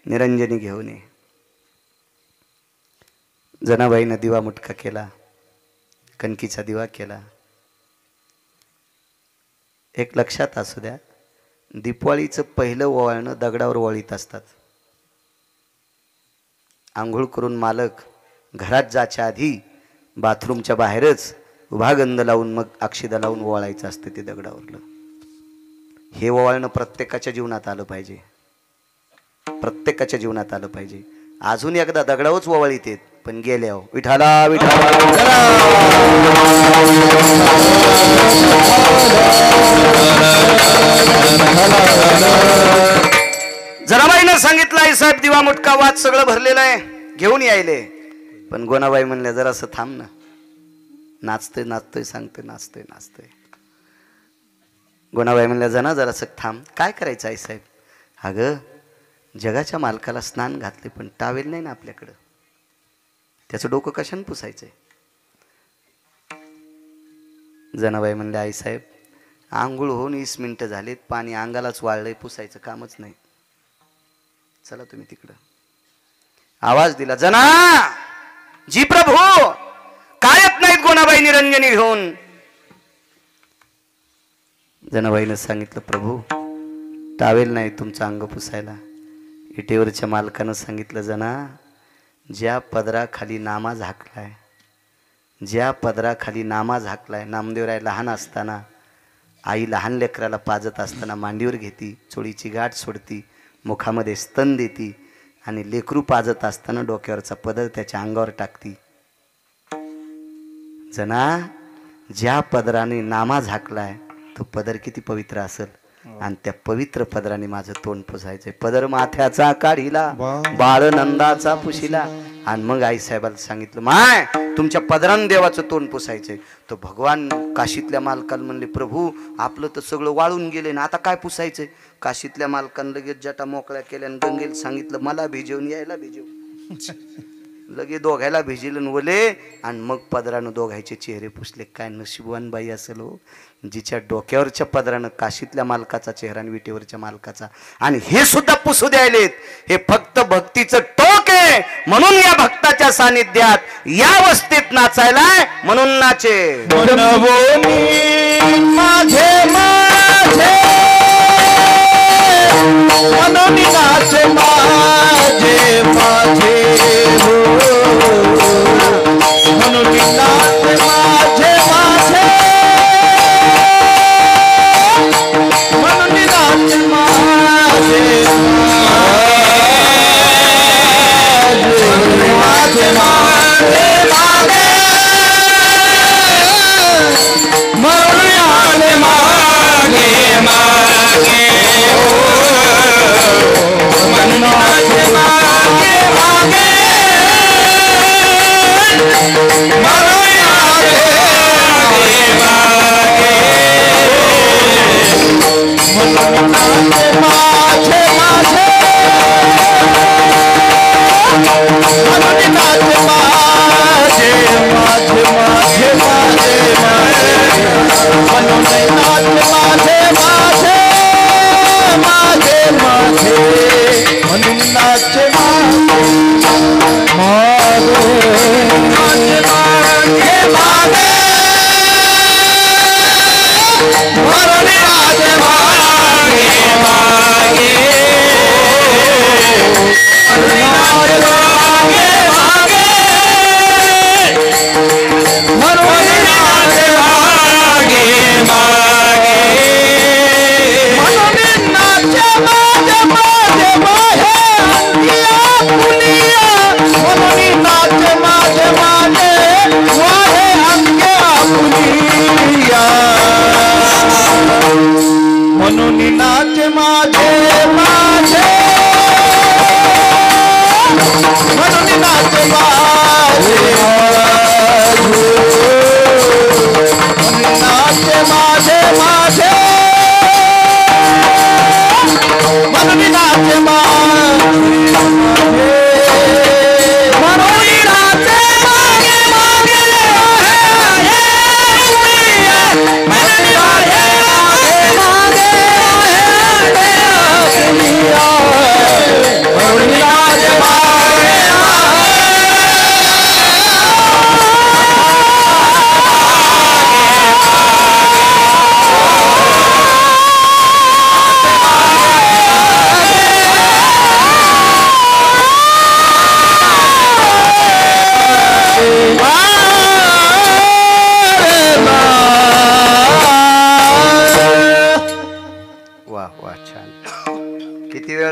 निरंजनी घेऊन ये. जनाबाईनं दिवा मुटका केला. कणकीचा दिवा केला. एक लक्षात असू द्या दिपवाळीचं पहिलं ओवाळणं दगडावर वळीत असतात. आंघोळ करून मालक घरात जायच्या आधी बाथरूमच्या बाहेरच उभा गंध लावून मग अक्षिदा लावून ओवाळायचं असतं ते दगडावरलं. हे ओवाळणं प्रत्येकाच्या जीवनात आलं पाहिजे. प्रत्येकाच्या जीवनात आलं पाहिजे. अजून एकदा दगडावच ओवाळीत येत पण गेल्या विठाला विठाला. जनाबाईनं सांगितलं आई साहेब दिवा मुटका वाद सगळं भरलेलं आहे घेऊन यायले. पण गोनाबाई म्हणल्या जरासं थांब ना. नाचतोय नाचतोय सांगतोय नाचतोय नाचतोय. गोनाबाई म्हणल्या जना जरासं थांब. काय करायचं आई साहेब. अगं जगाच्या मालकाला स्नान घातले पण टावेल नाही ना आपल्याकडं. त्याचं डोकं कशाने पुसायचंय. जनाबाई म्हणले आई साहेब आंघोळ होऊन 20 मिनिटं झालेत. पाणी अंगालाच वाळलंय. पुसायचं कामच नाही. चला तुम्ही तिकडं. आवाज दिला जना जी प्रभू. काय येत नाहीत गोनाबाई निरंजनी घेऊन. जनाबाईनं सांगितलं प्रभू टावेल नाही तुमचं अंग पुसायला. इटेवरच्या मालकानं सांगितलं जना ज्या पदराखाली नामा झाकलाय ज्या पदराखाली नामा झाकलाय. नामदेवराय लहान असताना आई लहान लेकराला पाजत असताना मांडीवर घेती. चोळीची गाठ सोडती. मुखामध्ये स्तन देती आणि लेकरू पाजत असताना डोक्यावरचा पदर त्याच्या अंगावर टाकती. जना ज्या पदराने नामा झाकलाय तो पदर किती पवित्र असेल. आणि त्या पवित्र पदराने माझं तोंड पुसायचंय. पदर माथ्याचा काढिला बाळ नंदाचा पुशिला. आणि मग आई साहेबाला सांगितलं माय तुमच्या पदरान देवाचं तोंड पुसायचंय. तो भगवान काशीतल्या मालकाला म्हणले प्रभू आपलं तर सगळं वाळून गेले ना आता काय पुसायचंय. काशीतल्या मालकानं लगेच जटा मोकळ्या केल्या आणि गंगेला सांगितलं मला भिजवून यायला भिजव. लगे दोघायला भिजलं वले आणि मग पदरानं दोघायचे चेहरे पुसले. काय नशिबवान बाई असेल हो जिच्या डोक्यावरच्या पदरानं काशीतल्या मालकाचा चेहरा आणि विटेवरच्या मालकाचा. आणि हे सुद्धा पुसू द्यायलेत. हे फक्त भक्तीचं टोक आहे. म्हणून या भक्ताच्या सानिध्यात या वस्तीत नाचायला म्हणून नाचे. माझे माझे म्हणून नाचे माझे माझे म्हणून नाचे माझे माझे म्हणून नाचे माझे माझे माझे म्हणून आले मागे मागे म्हणून आले मागे मागे म्हणून आले मागे मागे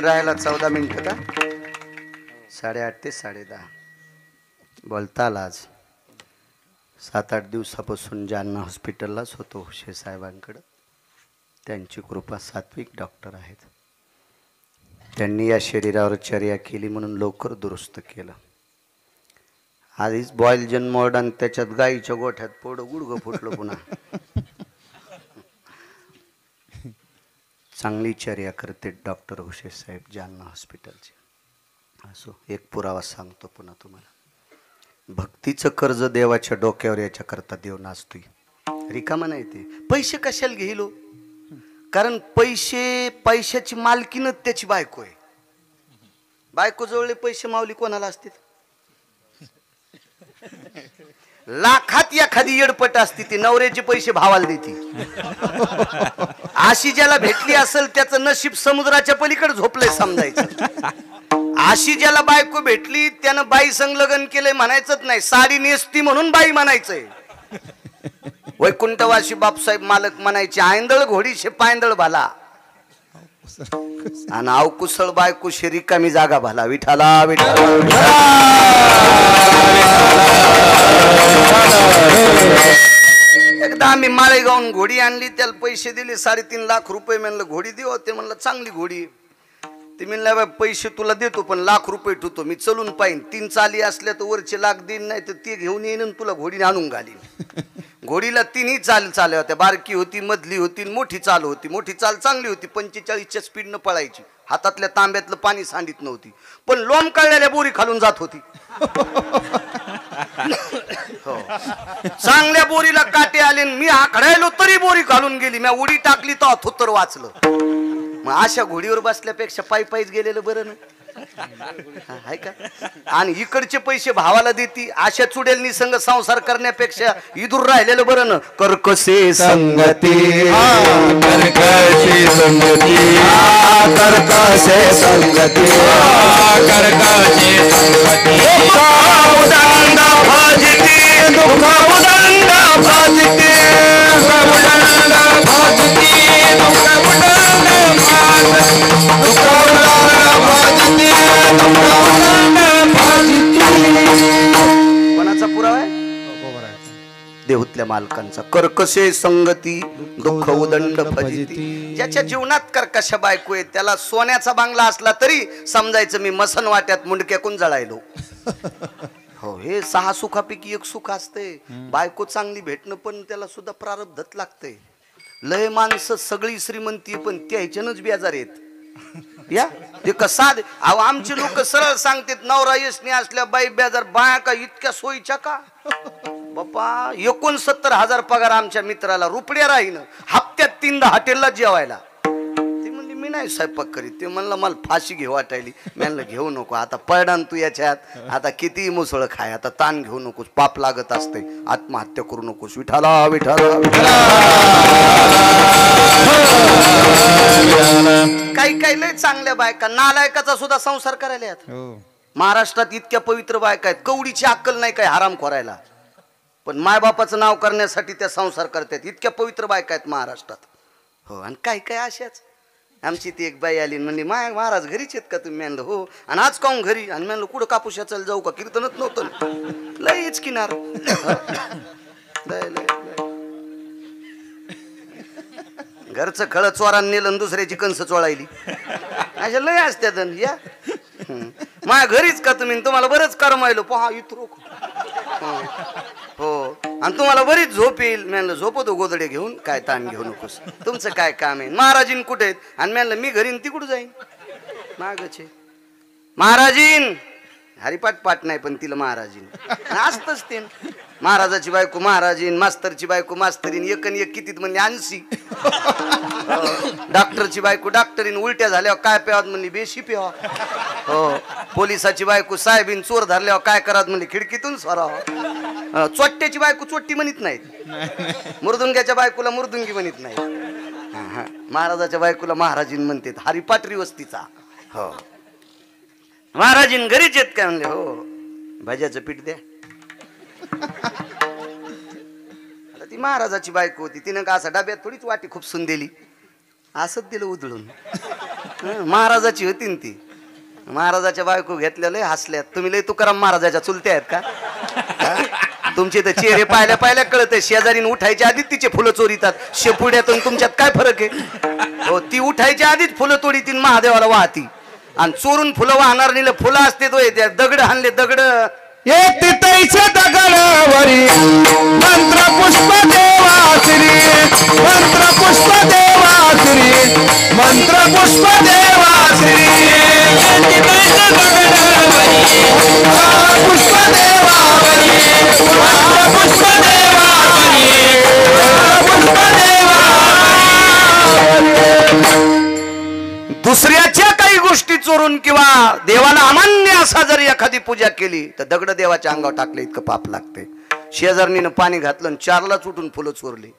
राहिला 14 मिनिटं का 8:30 ते 10:30 बोलता आला आज 7-8 दिवसापासून जालना हॉस्पिटललाच होतो हुशे साहेबांकडे त्यांची कृपा सात्विक डॉक्टर आहेत त्यांनी या शरीरावर चर्या केली म्हणून लवकर दुरुस्त केलं आधीच बॉईल जन्मोड आणि त्याच्यात गाईच्या गोठ्यात पोडं गुडघं फुटलं पुन्हा चांगली चर्या करते डॉक्टर हुशे साहेब जालना हॉस्पिटलचे असो एक पुरावा सांगतो पुन्हा तुम्हाला भक्तीचं कर्ज देवाच्या डोक्यावर याच्या करता देव नाचतोय रिकामा नाही ते पैसे कशाला घेलो कारण पैशाची मालकीनच त्याची बायको आहे बायको जवळले पैसे माऊली कोणाला असतील लाखात एखादी येडपट असती ती नवऱ्याचे पैसे भावाला देती अशी ज्याला भेटली असेल त्याचं नशीब समुद्राच्या पलीकडे झोपलंय समजायचं अशी ज्याला बायको भेटली त्यानं बाई संग लग्न केलंय म्हणायचंच नाही साडी नेसती म्हणून बाई म्हणायचंय वैकुंठवासी बापसाहेब मालक म्हणायचे आयंदळ घोडीशे पायंदळ भाला आणि अवकुसळ बायकोशी रिकामी जागा भाला विठाला विठाला एकदा आम्ही माळेगावून घोडी आणली त्याला पैसे दिले 3.5 लाख रुपये म्हणलं घोडी देऊ ते म्हणलं चांगली घोडी ते म्हणलं पैसे तुला देतो पण लाख रुपये ठेवतो मी चलून पाहिन 3 चाली असल्या तर वरचे लाख देईन नाही तर ते घेऊन येईन तुला घोडीने आणून घालीन घोडीला 3ही चाल चालल्या होत्या बारकी होती मधली होती मोठी चाल होती मोठी चाल चांगली होती 45च्या स्पीडनं पळायची हातातल्या तांब्यातलं पाणी सांडित नव्हती पण लोम कळलेल्या बोरी खालून जात होती हो चांगल्या बोरीला काटे आले मी आखडायलो तरी बोरी घालून गेली मी उडी टाकली तर थोतर वाचलं मग अशा घोडीवर बसल्यापेक्षा पायीच गेलेलं बरं ना आहे का आणि इकडचे पैसे भावाला देती अशा चुडेलनी संग संसार करण्यापेक्षा इदूर राहिलेलं बरं ना कर्कशे संगती कर्कशी संगती कर्कशे संगती कर्कशी संगती उदंड भाजती दुःख उदंड भाजती उदंड भाजती दुःख उदंड कोणाचा पुरावा आहे देहुतल्या मालकांचा कर्कशे संगती दुःख उदंड भजिती ज्याच्या जीवनात कर्कश बायको आहे त्याला सोन्याचा बांगला असला तरी समजायचं मी मसन वाट्यात मुंडक्याकून जळायलो हो हे 6 सुखापैकी एक सुख असते बायको चांगली भेटणं पण त्याला सुद्धा प्रारब्धच लागतंय लय माणसं सगळी श्रीमंती पण त्याच्यानंच बेजार आहेत या ते कसा अहो आमचे लोक सरळ सांगतात नवरा यशनी असल्या बाई बेजार बाया का इतक्या सोयीच्या का बापा 69,000 पगार आमच्या मित्राला रुपड्या राहीन हप्त्यात 3दा हॉटेलला जेवायला ती म्हणली मी नाही स्वयंपाक करीत ते म्हणलं मला फाशी घेऊ वाटायली म्हणलं घेऊ नको आता पडा तू याच्यात आता किती मुसळ खाय आता ताण घेऊ नकोस पाप लागत असते आत्महत्या करू नकोस विठाला विठाला काही काही लय चांगल्या बायका नालायकाचा सुद्धा संसार करायला आहेत महाराष्ट्रात इतक्या पवित्र बायका आहेत कवडीची अक्कल नाही काय हराम खोरायला पण मायबापाचं नाव करण्यासाठी त्या संसार करतात इतक्या पवित्र बायका आहेत महाराष्ट्रात हो आणि काय काय अशाच आमची ती एक बाई आली म्हणली माय महाराज घरीच आहेत का तुम्ही म्हणलं हो आणि आज काऊन घरी आणि म्हणलं कुठं कापूशा चल जाऊ का कीर्तनच नव्हतं लयच किनार घरचं खळ चोरान नेलं आणि दुसऱ्याची कंस चोळायली अशा लय असत्यात या माझ्या घरीच का तुम्ही तुम्हाला बरंच करमायलो पहा इथरो हो आणि तुम्हाला बरीच झोप येईल म्हणलं झोपतो गोदडे घेऊन काय ताण घेऊ नकोस तुमचं काय काम आहे महाराजीन कुठे आहेत आणि म्हणलं मी घरीन ती कुठं जाईन मागचे महाराजीन हरिपाठ पाठ नाही पण तिला महाराजीन असतच ते महाराजाची बायको महाराजीन मास्तरची बायको मास्तरीन एकन एक कितीत म्हणली 80 डॉक्टरची बायको डॉक्टरीन उलट्या झाल्यावर काय प्यावत म्हणली बेशी प्यावा हो पोलिसाची बायको साहेबीन चोर धरल्यावर काय करावं म्हणली खिडकीतून सोरावं चोट्ट्याची बायको चोट्टी म्हणत नाहीत मुर्दुंग्याच्या बायकोला मुर्दुंगी म्हणत नाही महाराजाच्या बायकोला महाराजीन म्हणतात हरिपाटरी वस्तीचा हो महाराजीन घरीच येत काय म्हणले हो भाज्याचं पीठ द्या आता ती महाराजाची बायको होती तिनं का असं डब्यात थोडीच वाटी खूप सुन दिली असंच दिलं उधळून महाराजाची होती ना ती महाराजाच्या बायको घेतल्या लय हसल्यात तुम्ही लय तुकाराम महाराजाच्या चुलत्या आहेत का तुमचे तर चेहरे पाहिल्या पाहिल्या कळत शेजारीन उठायच्या आधीच तिचे फुलं चोरीतात शेपुड्यातून तुमच्यात काय फरक आहे हो ती उठायच्या आधीच फुलं तोडीतील महादेवाला वाहती आणि चोरून फुलं वाहणार नेलं फुलं असते तो त्या दगड हाणले दगड एक तिथैच्या दगडावरी मंत्र पुष्प देवाश्री मंत्र पुष्प देवाश्री मंत्र पुष्प देवाश्री तिथैच्या दगडावरी पुष्प देवावरी पुष्प देवावरी पुष्प देवावरी दुसऱ्याच्या काही गोष्टी चोरून किंवा देवाला अमान्य असा जर एखादी पूजा केली तर दगड देवाच्या अंगावर टाकले इतकं पाप लागते शेजारणीनं पाणी घातलं आणि 4ला उठून फुलं चोरली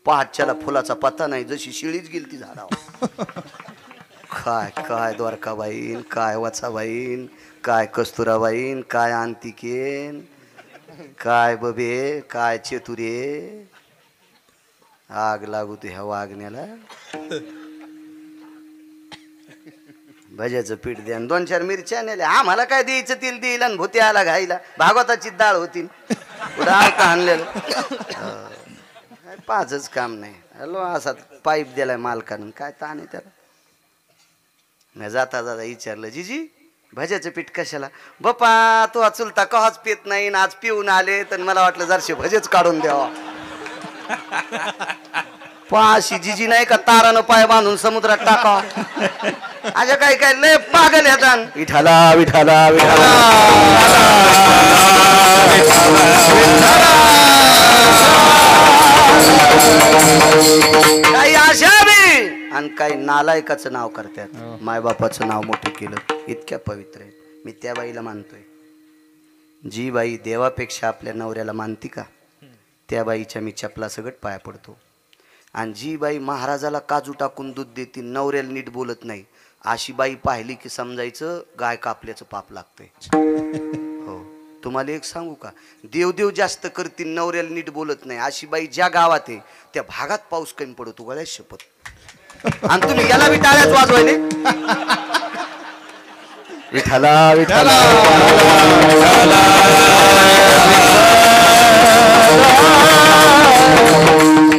पहाटच्याला फुलाचा पत्ता नाही जशी शिळीच गेली ती झाडावर काय काय द्वारकाबाईन काय वाचाबाईन काय कस्तुराबाईन काय अंतिकेन काय बबे काय चेतुरे आग लागू तू ह्या वागण्याला भज्याचं पीठ द्या 2-4 मिरच्या नेल्या आम्हाला काय द्यायचं तेल देईल आणि भूती आला घाईला भागवताची डाळ होती पुढं आलता आणलेलं पाचच काम नाही हॅलो असा पाईप दिलाय मालकानं काय ताण आहे त्याला मी जाता जाता विचारलं जीजी भज्याचं पीठ कशाला बाप्पा तो चुलता कवाच पित नाही आज पिऊन आले तर मला वाटलं जरशे भजेच काढून द्यावा पाशी जिजी नाही का तारानं पाय बांधून समुद्रात टाकावा अशा काय काय लय पागल येतात विठाला विठाला विठाला काही आशा बी आणि काही नालायकाचं नाव करतात मायबापाचं नाव मोठं केलं इतक्या पवित्र आहेत मी त्या बाईला मानतोय जी बाई देवापेक्षा आपल्या नवऱ्याला मानती का त्या बाईच्या मी चपला सगट पाया पडतो आणि जी बाई महाराजाला काजू टाकून दूध देते नवऱ्याला नीट बोलत नाही अशी बाई पाहिली की समजायचं गाय कापल्याचं पाप लागतंय हो तुम्हाला एक सांगू का देवदेव जास्त करतील नवऱ्याला नीट बोलत नाही अशी बाई ज्या गावात आहे त्या भागात पाऊस कमी पडतो गळ्यात शपथ आणि तुम्ही याला बी टाळ्याच वाजवायले विठाला विठाला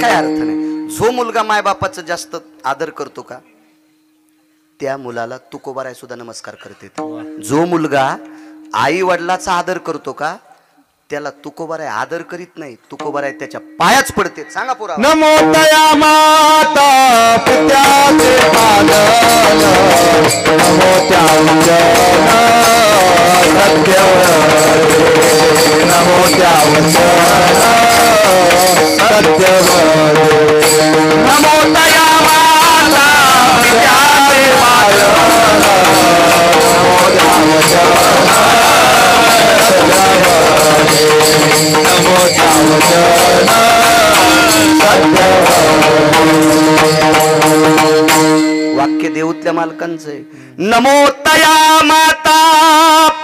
काय अर्थ नाही जो मुलगा मायबापाचा जास्त आदर करतो का त्या मुलाला तुकोबाराय सुद्धा नमस्कार करते जो मुलगा आई वडिलाचा आदर करतो का त्याला तुकोबाराय आदर करीत नाही, तुकोबाराय त्याच्या पायाच पडते. सांगा पुरा. नमो तया माता पित्याचे पालन, नमो त्या वचन सत्यवदे, नमो त्या वचन सत्यवदे, नमो तया माता पित्याचे पालन, नमो त्या वचन नमो त्या वचन वाक्य देऊतल्या मालकांचं आहे. नमो तया माता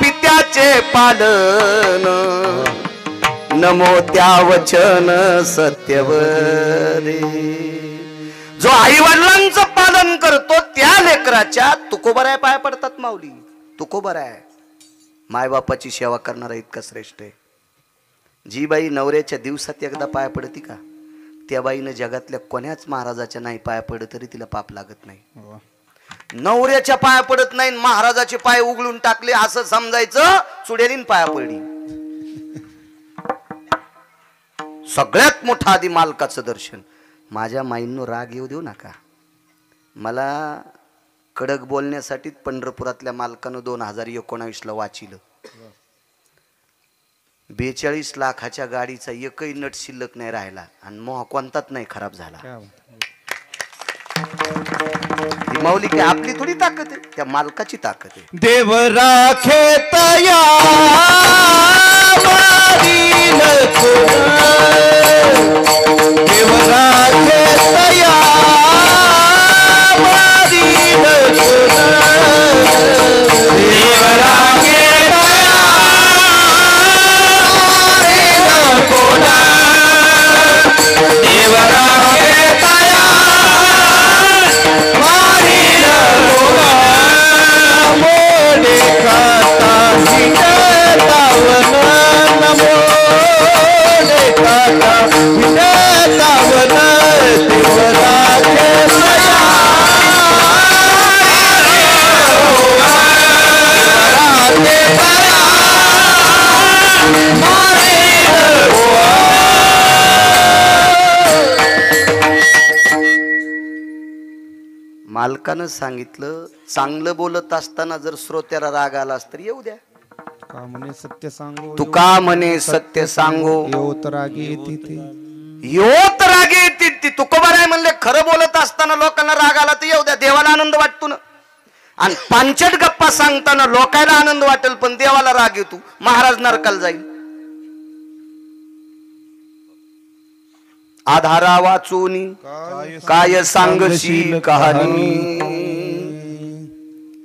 पित्याचे पालन, नमो त्या वचन सत्यवदे. जो आई वडिलांचं पालन करतो त्या लेकराच्या तुकोबराय पाय पडतात माऊली. तुकोबराय मायबापाची सेवा करणारा इतका श्रेष्ठ आहे. जी बाई नवऱ्याच्या दिवसात एकदा पाय पडती का, त्या बाईनं जगातल्या कोण्याच महाराजाच्या नाही पाय पडत तरी तिला पाप लागत नाही. नवऱ्याच्या पाया पडत नाही, महाराजाचे पाय उघडून टाकले असं समजायचं चुडेलीन पाया पडली. सगळ्यात मोठा आधी मालकाचं दर्शन. माझ्या माईंनो राग येऊ देऊ नका. मला कडक बोलण्यासाठी पंढरपुरातल्या मालकानं 2019ला वाचिलं. 42 लाखाच्या गाडीचा एकही नट शिल्लक नाही राहिला आणि मोह कोणताच नाही खराब झाला. ही माऊली काय आपली थोडी ताकद आहे, त्या मालकाची ताकद आहे. देव राखे तया वारील कोण, देव राखे तया वारील कोण, देव राखे तया वारील कोण, देव राखे तया वारील कोण, मोडे खाता हिंडतावन, मोडे खाता हिंडतावन, देव राखे तया राखे तया वारील कोण. मालकानं सांगितलं चांगलं बोलत असताना जर श्रोत्याला राग आला तर येऊ द्या. का म्हणे सत्य सांगो, तुका म्हणे सत्य सांगो, येऊत रागी येते ते. योत रागे येते ती. तुकोबाराय म्हणले खरं बोलत असताना लोकांना राग आला तर येऊ द्या, देवाला आनंद वाटतो ना. आणि पांचट गप्पा सांगताना लोकांना आनंद वाटेल पण देवाला राग येतो, महाराज नरकाला जाईल. आधारा वाचूनी काय सांगशील कहाणी.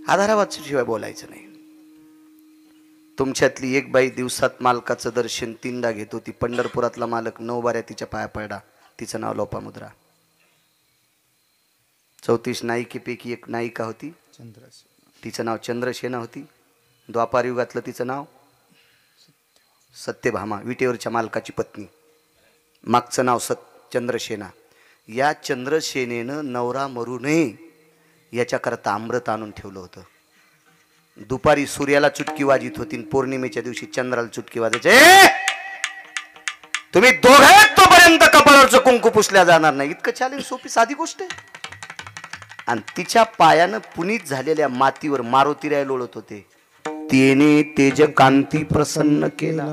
आधारा वाचूशिवाय बोलायचं नाही. तुमच्यातली एक बाई दिवसात मालकाचं दर्शन 3दा घेत होती. पंढरपुरातला मालक 9 बाऱ्या तिच्या पाया पडला. तिचं नाव लोपामुद्रा. 34 नायिकेपैकी एक नायिका होती. तिचं नाव चंद्रसेना होती. द्वापार युगातलं तिचं नाव सत्यभामा, विटेवरच्या मालकाची पत्नी. मागचं नाव चंद्रसेना. या चंद्रसेनेनं नवरा मरू नये याच्याकरता अमृत आणून ठेवलं होतं. दुपारी सूर्याला चुटकी वाजित होती, पौर्णिमेच्या दिवशी चंद्राला चुटकी वाजायचे. तुम्ही दोघे तोपर्यंत कपाळावरचं कुंकू पुसल्या जाणार नाही. इतकं चॅलेंज सोपी साधी गोष्ट आहे. आणि तिच्या पायानं पुनीत झालेल्या मातीवर मारुतीराय लोळत होते. तेने तेज कांती प्रसन्न केला,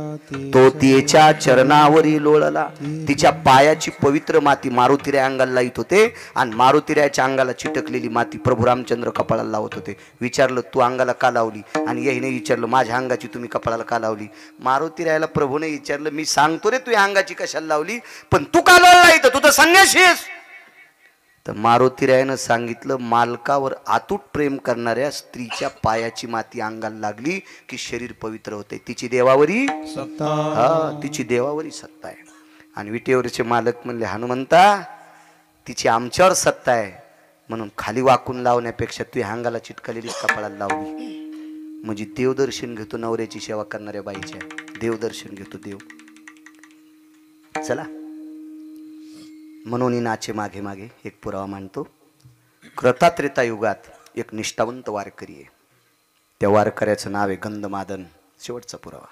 तो तिच्या चरणावरी लोळला. तिच्या पायाची पवित्र माती मारुतीराय अंगाला लावत होते आणि मारुतीरायच्या अंगाला चिटकलेली माती प्रभू रामचंद्र कपाळाला लावत होते. विचारलं तू अंगाला का लावली, आणि याने विचारलं माझ्या अंगाची तुम्ही कपाळाला का लावली. मारुतीरायला प्रभूने विचारलं मी सांगतो रे तू अंगाची कशाला लावली, पण तू का लावला इथं, तू तर संन्यासी आहेस. तर मारुतीरायानं सांगितलं मालकावर अतूट प्रेम करणाऱ्या स्त्रीच्या पायाची माती अंगाला लागली की शरीर पवित्र होते. तिची देवावरी सत्ता. हा, तिची देवावरी सत्ता आहे. आणि विटेवरचे मालक म्हणले हनुमंता तिची आमच्यावर सत्ता आहे म्हणून खाली वाकून लावण्यापेक्षा तू अंगाला चिटकलेली कपाळाला लावली म्हणजे देवदर्शन घेतो. नवऱ्याची सेवा करणाऱ्या बाईच्या देवदर्शन घेतो देव. चला म्हणून नाचे मागे मागे एक पुरावा मांडतो. कृतात्रेता युगात एक निष्ठावंत वारकरी आहे. त्या वारकऱ्याचं नाव आहे गंधमादन. शेवटचा पुरावा.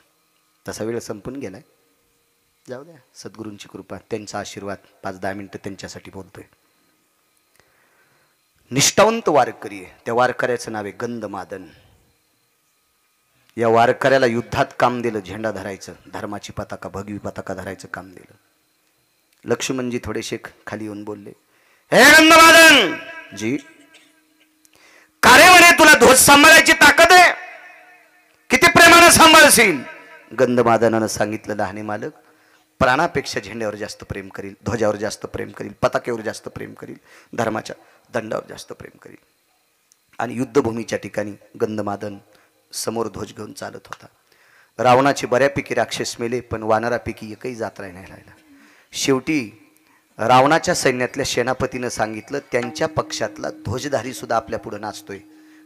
तसा वेळ संपून गेलाय, जाऊ द्या. सद्गुरूंची कृपा, त्यांचा आशीर्वाद. 5-10 मिनिटं त्यांच्यासाठी बोलतोय. निष्ठावंत वारकरी आहे. त्या वारकऱ्याचं नाव आहे गंधमादन. या वारकऱ्याला युद्धात काम दिलं, झेंडा धरायचं, धर्माची पताका, भगवी पताका धरायचं काम दिलं. लक्ष्मणजी थोडेसे खाली येऊन बोलले, हे गंधमादन जी, कारे म्हणे तुला ध्वज सांभाळायची ताकद आहे, किती प्रेमानं सांभाळशील. गंधमादनानं सांगितलं, लहाने मालक, प्राणापेक्षा झेंड्यावर जास्त प्रेम करील, ध्वजावर जास्त प्रेम करील, पताक्यावर जास्त प्रेम करील, धर्माच्या दंडावर जास्त प्रेम करील. आणि युद्धभूमीच्या ठिकाणी गंधमादन समोर ध्वज घेऊन चालत होता. रावणाचे बऱ्यापैकी राक्षस मेले, पण वानरापैकी एकही जात नाही राहिला. शेवटी रावणाच्या सैन्यातल्या सेनापतीनं सांगितलं, त्यांच्या पक्षातला ध्वजधारी सुद्धा आपल्या पुढे नाचतोय.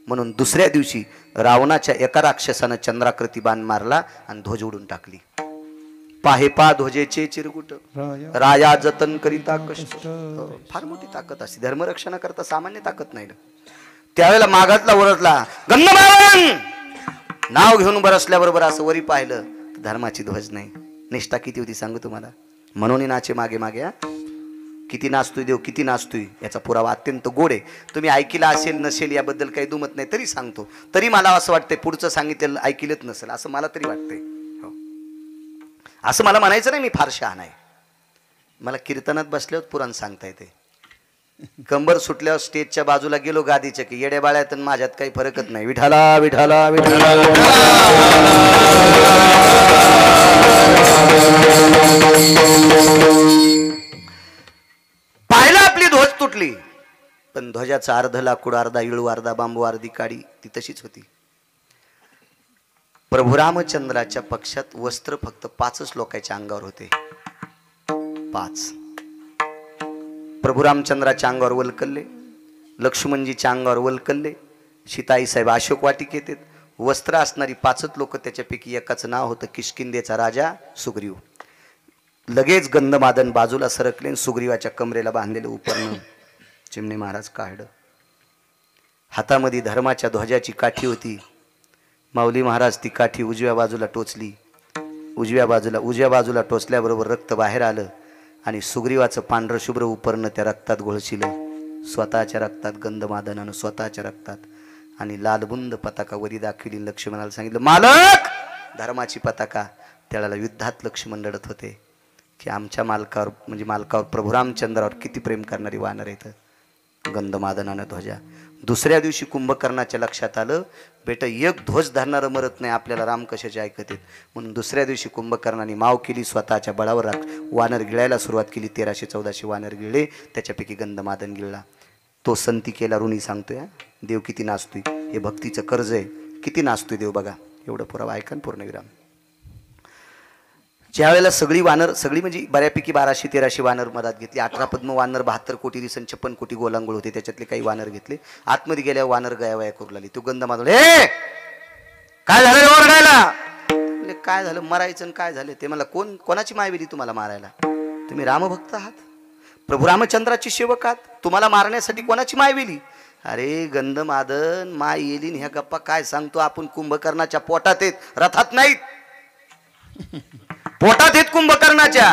म्हणून दुसऱ्या दिवशी रावणाच्या एका राक्षसानं चंद्राकृती बाण मारला आणि ध्वज उडून टाकली. पाहे पा ध्वजेचे चिरगुट, राया जतन करिता कष्ट. फार मोठी ताकद असते, धर्मरक्षणाकरता सामान्य ताकद नाही. त्यावेळेला मागातला ओरडला, गंधमादन. नाव घेऊन बरसल्याबरोबर असं वरी पाहिलं तर धर्माची ध्वज नाही. निष्ठा किती होती सांगू तुम्हाला. म्हणून नाचे मागे मागे. किती नाचतोय देव, किती नाचतोय, याचा पुरावा अत्यंत गोड आहे. तुम्ही ऐकला असेल नसेल याबद्दल काही दुमत नाही, तरी सांगतो. तरी मला असं वाटतंय पुढचं सांगितलेलं ऐकलंच नसेल असं मला तरी वाटतंय. हो, असं मला म्हणायचं नाही मी फार शहाणा आहे. मला कीर्तनात बसल्यावर पुराण सांगता येते. कंबर सुटल्यावर स्टेजच्या बाजूला गेलो गादीच्या की येड्या बाळ्यात माझ्यात काही फरकच नाही. विठाला विठाला विठाला. पाहिलं आपली ध्वज तुटली, पण ध्वजाचा अर्ध लाकूड, अर्धा इळू, अर्धा बांबू, अर्धी काडी ती तशीच होती. प्रभू रामचंद्राच्या पक्षात वस्त्र फक्त 5 लोकांच्या अंगावर होते. 5. प्रभू रामचंद्राच्या अंगावर वलकल्ले, लक्ष्मणजीच्या अंगावर वलकल्ले, सीताई साहेब अशोक वाटिक येतात. वस्त्र असणारी 5 लोक, त्याच्यापैकी एकाचं नाव होतं किष्किंधेचा राजा सुग्रीव. लगेच गंधमादन बाजूला सरकले, सुग्रीवाच्या कमरेला बांधलेलं उपरणं चिमणे महाराज काढलं. हातामध्ये धर्माच्या ध्वजाची काठी होती. माऊली महाराज ती काठी उजव्या बाजूला टोचली. उजव्या बाजूला टोचल्याबरोबर रक्त बाहेर आलं आणि सुग्रीवाचं पांढरं शुभ्र उपरणं त्या रक्तात घोळशिलं. स्वतःच्या रक्तात, गंधमादनानं स्वतःच्या रक्तात. आणि लालबुंद पताका वरी दाखविली. लक्ष्मणाला सांगितलं, मालक, धर्माची पताका. त्याला युद्धात लक्ष्मण लढत होते की आमच्या मालकावर, म्हणजे मालकावर, प्रभू रामचंद्रावर किती प्रेम करणारी वानर आहेत. गंधमादनानं ध्वजा. दुसऱ्या दिवशी कुंभकर्णाच्या लक्षात आलं, बेटा एक ध्वज धरणारं मरत नाही, आपल्याला राम कशाचे ऐकत आहेत. म्हणून दुसऱ्या दिवशी कुंभकर्णाने माव केली, स्वतःच्या बळावर वानर गिळायला सुरुवात केली. 1314 वानर गिळले, त्याच्यापैकी गंधमादन गिळला. तो संतिकेला ऋणी सांगतोय, देव किती नाचतोय, हे भक्तीचं कर्ज आहे, किती नाचतोय देव बघा. एवढं पुरावा ऐका पूर्णविराम. ज्या वेळेला सगळी म्हणजे बऱ्यापैकी 1200-1300 वानर मधात घेतली. 18 पद्म वानर, 72 कोटी दिसन 56 कोटी गोलांगोळ होते, त्याच्यातले काही वानर घेतले. आतमध्ये गेल्या वानर गयावया करू लागली. तो गंधमादन, हे काय झालं ओरडायला. काय झालं, मरायचं काय झालं ते. मला कोणाची माय दिली तुम्हाला मारायला. तुम्ही रामभक्त आहात, प्रभू रामचंद्राची सेवक आहात, तुम्हाला मारण्यासाठी कोणाची माय दिली. अरे गंधमादन, माय येली ह्या गप्पा काय सांगतो आपण. कुंभकर्णाच्या पोटात आहेत, रथात नाहीत. पोटात आहेत कुंभकर्णाच्या.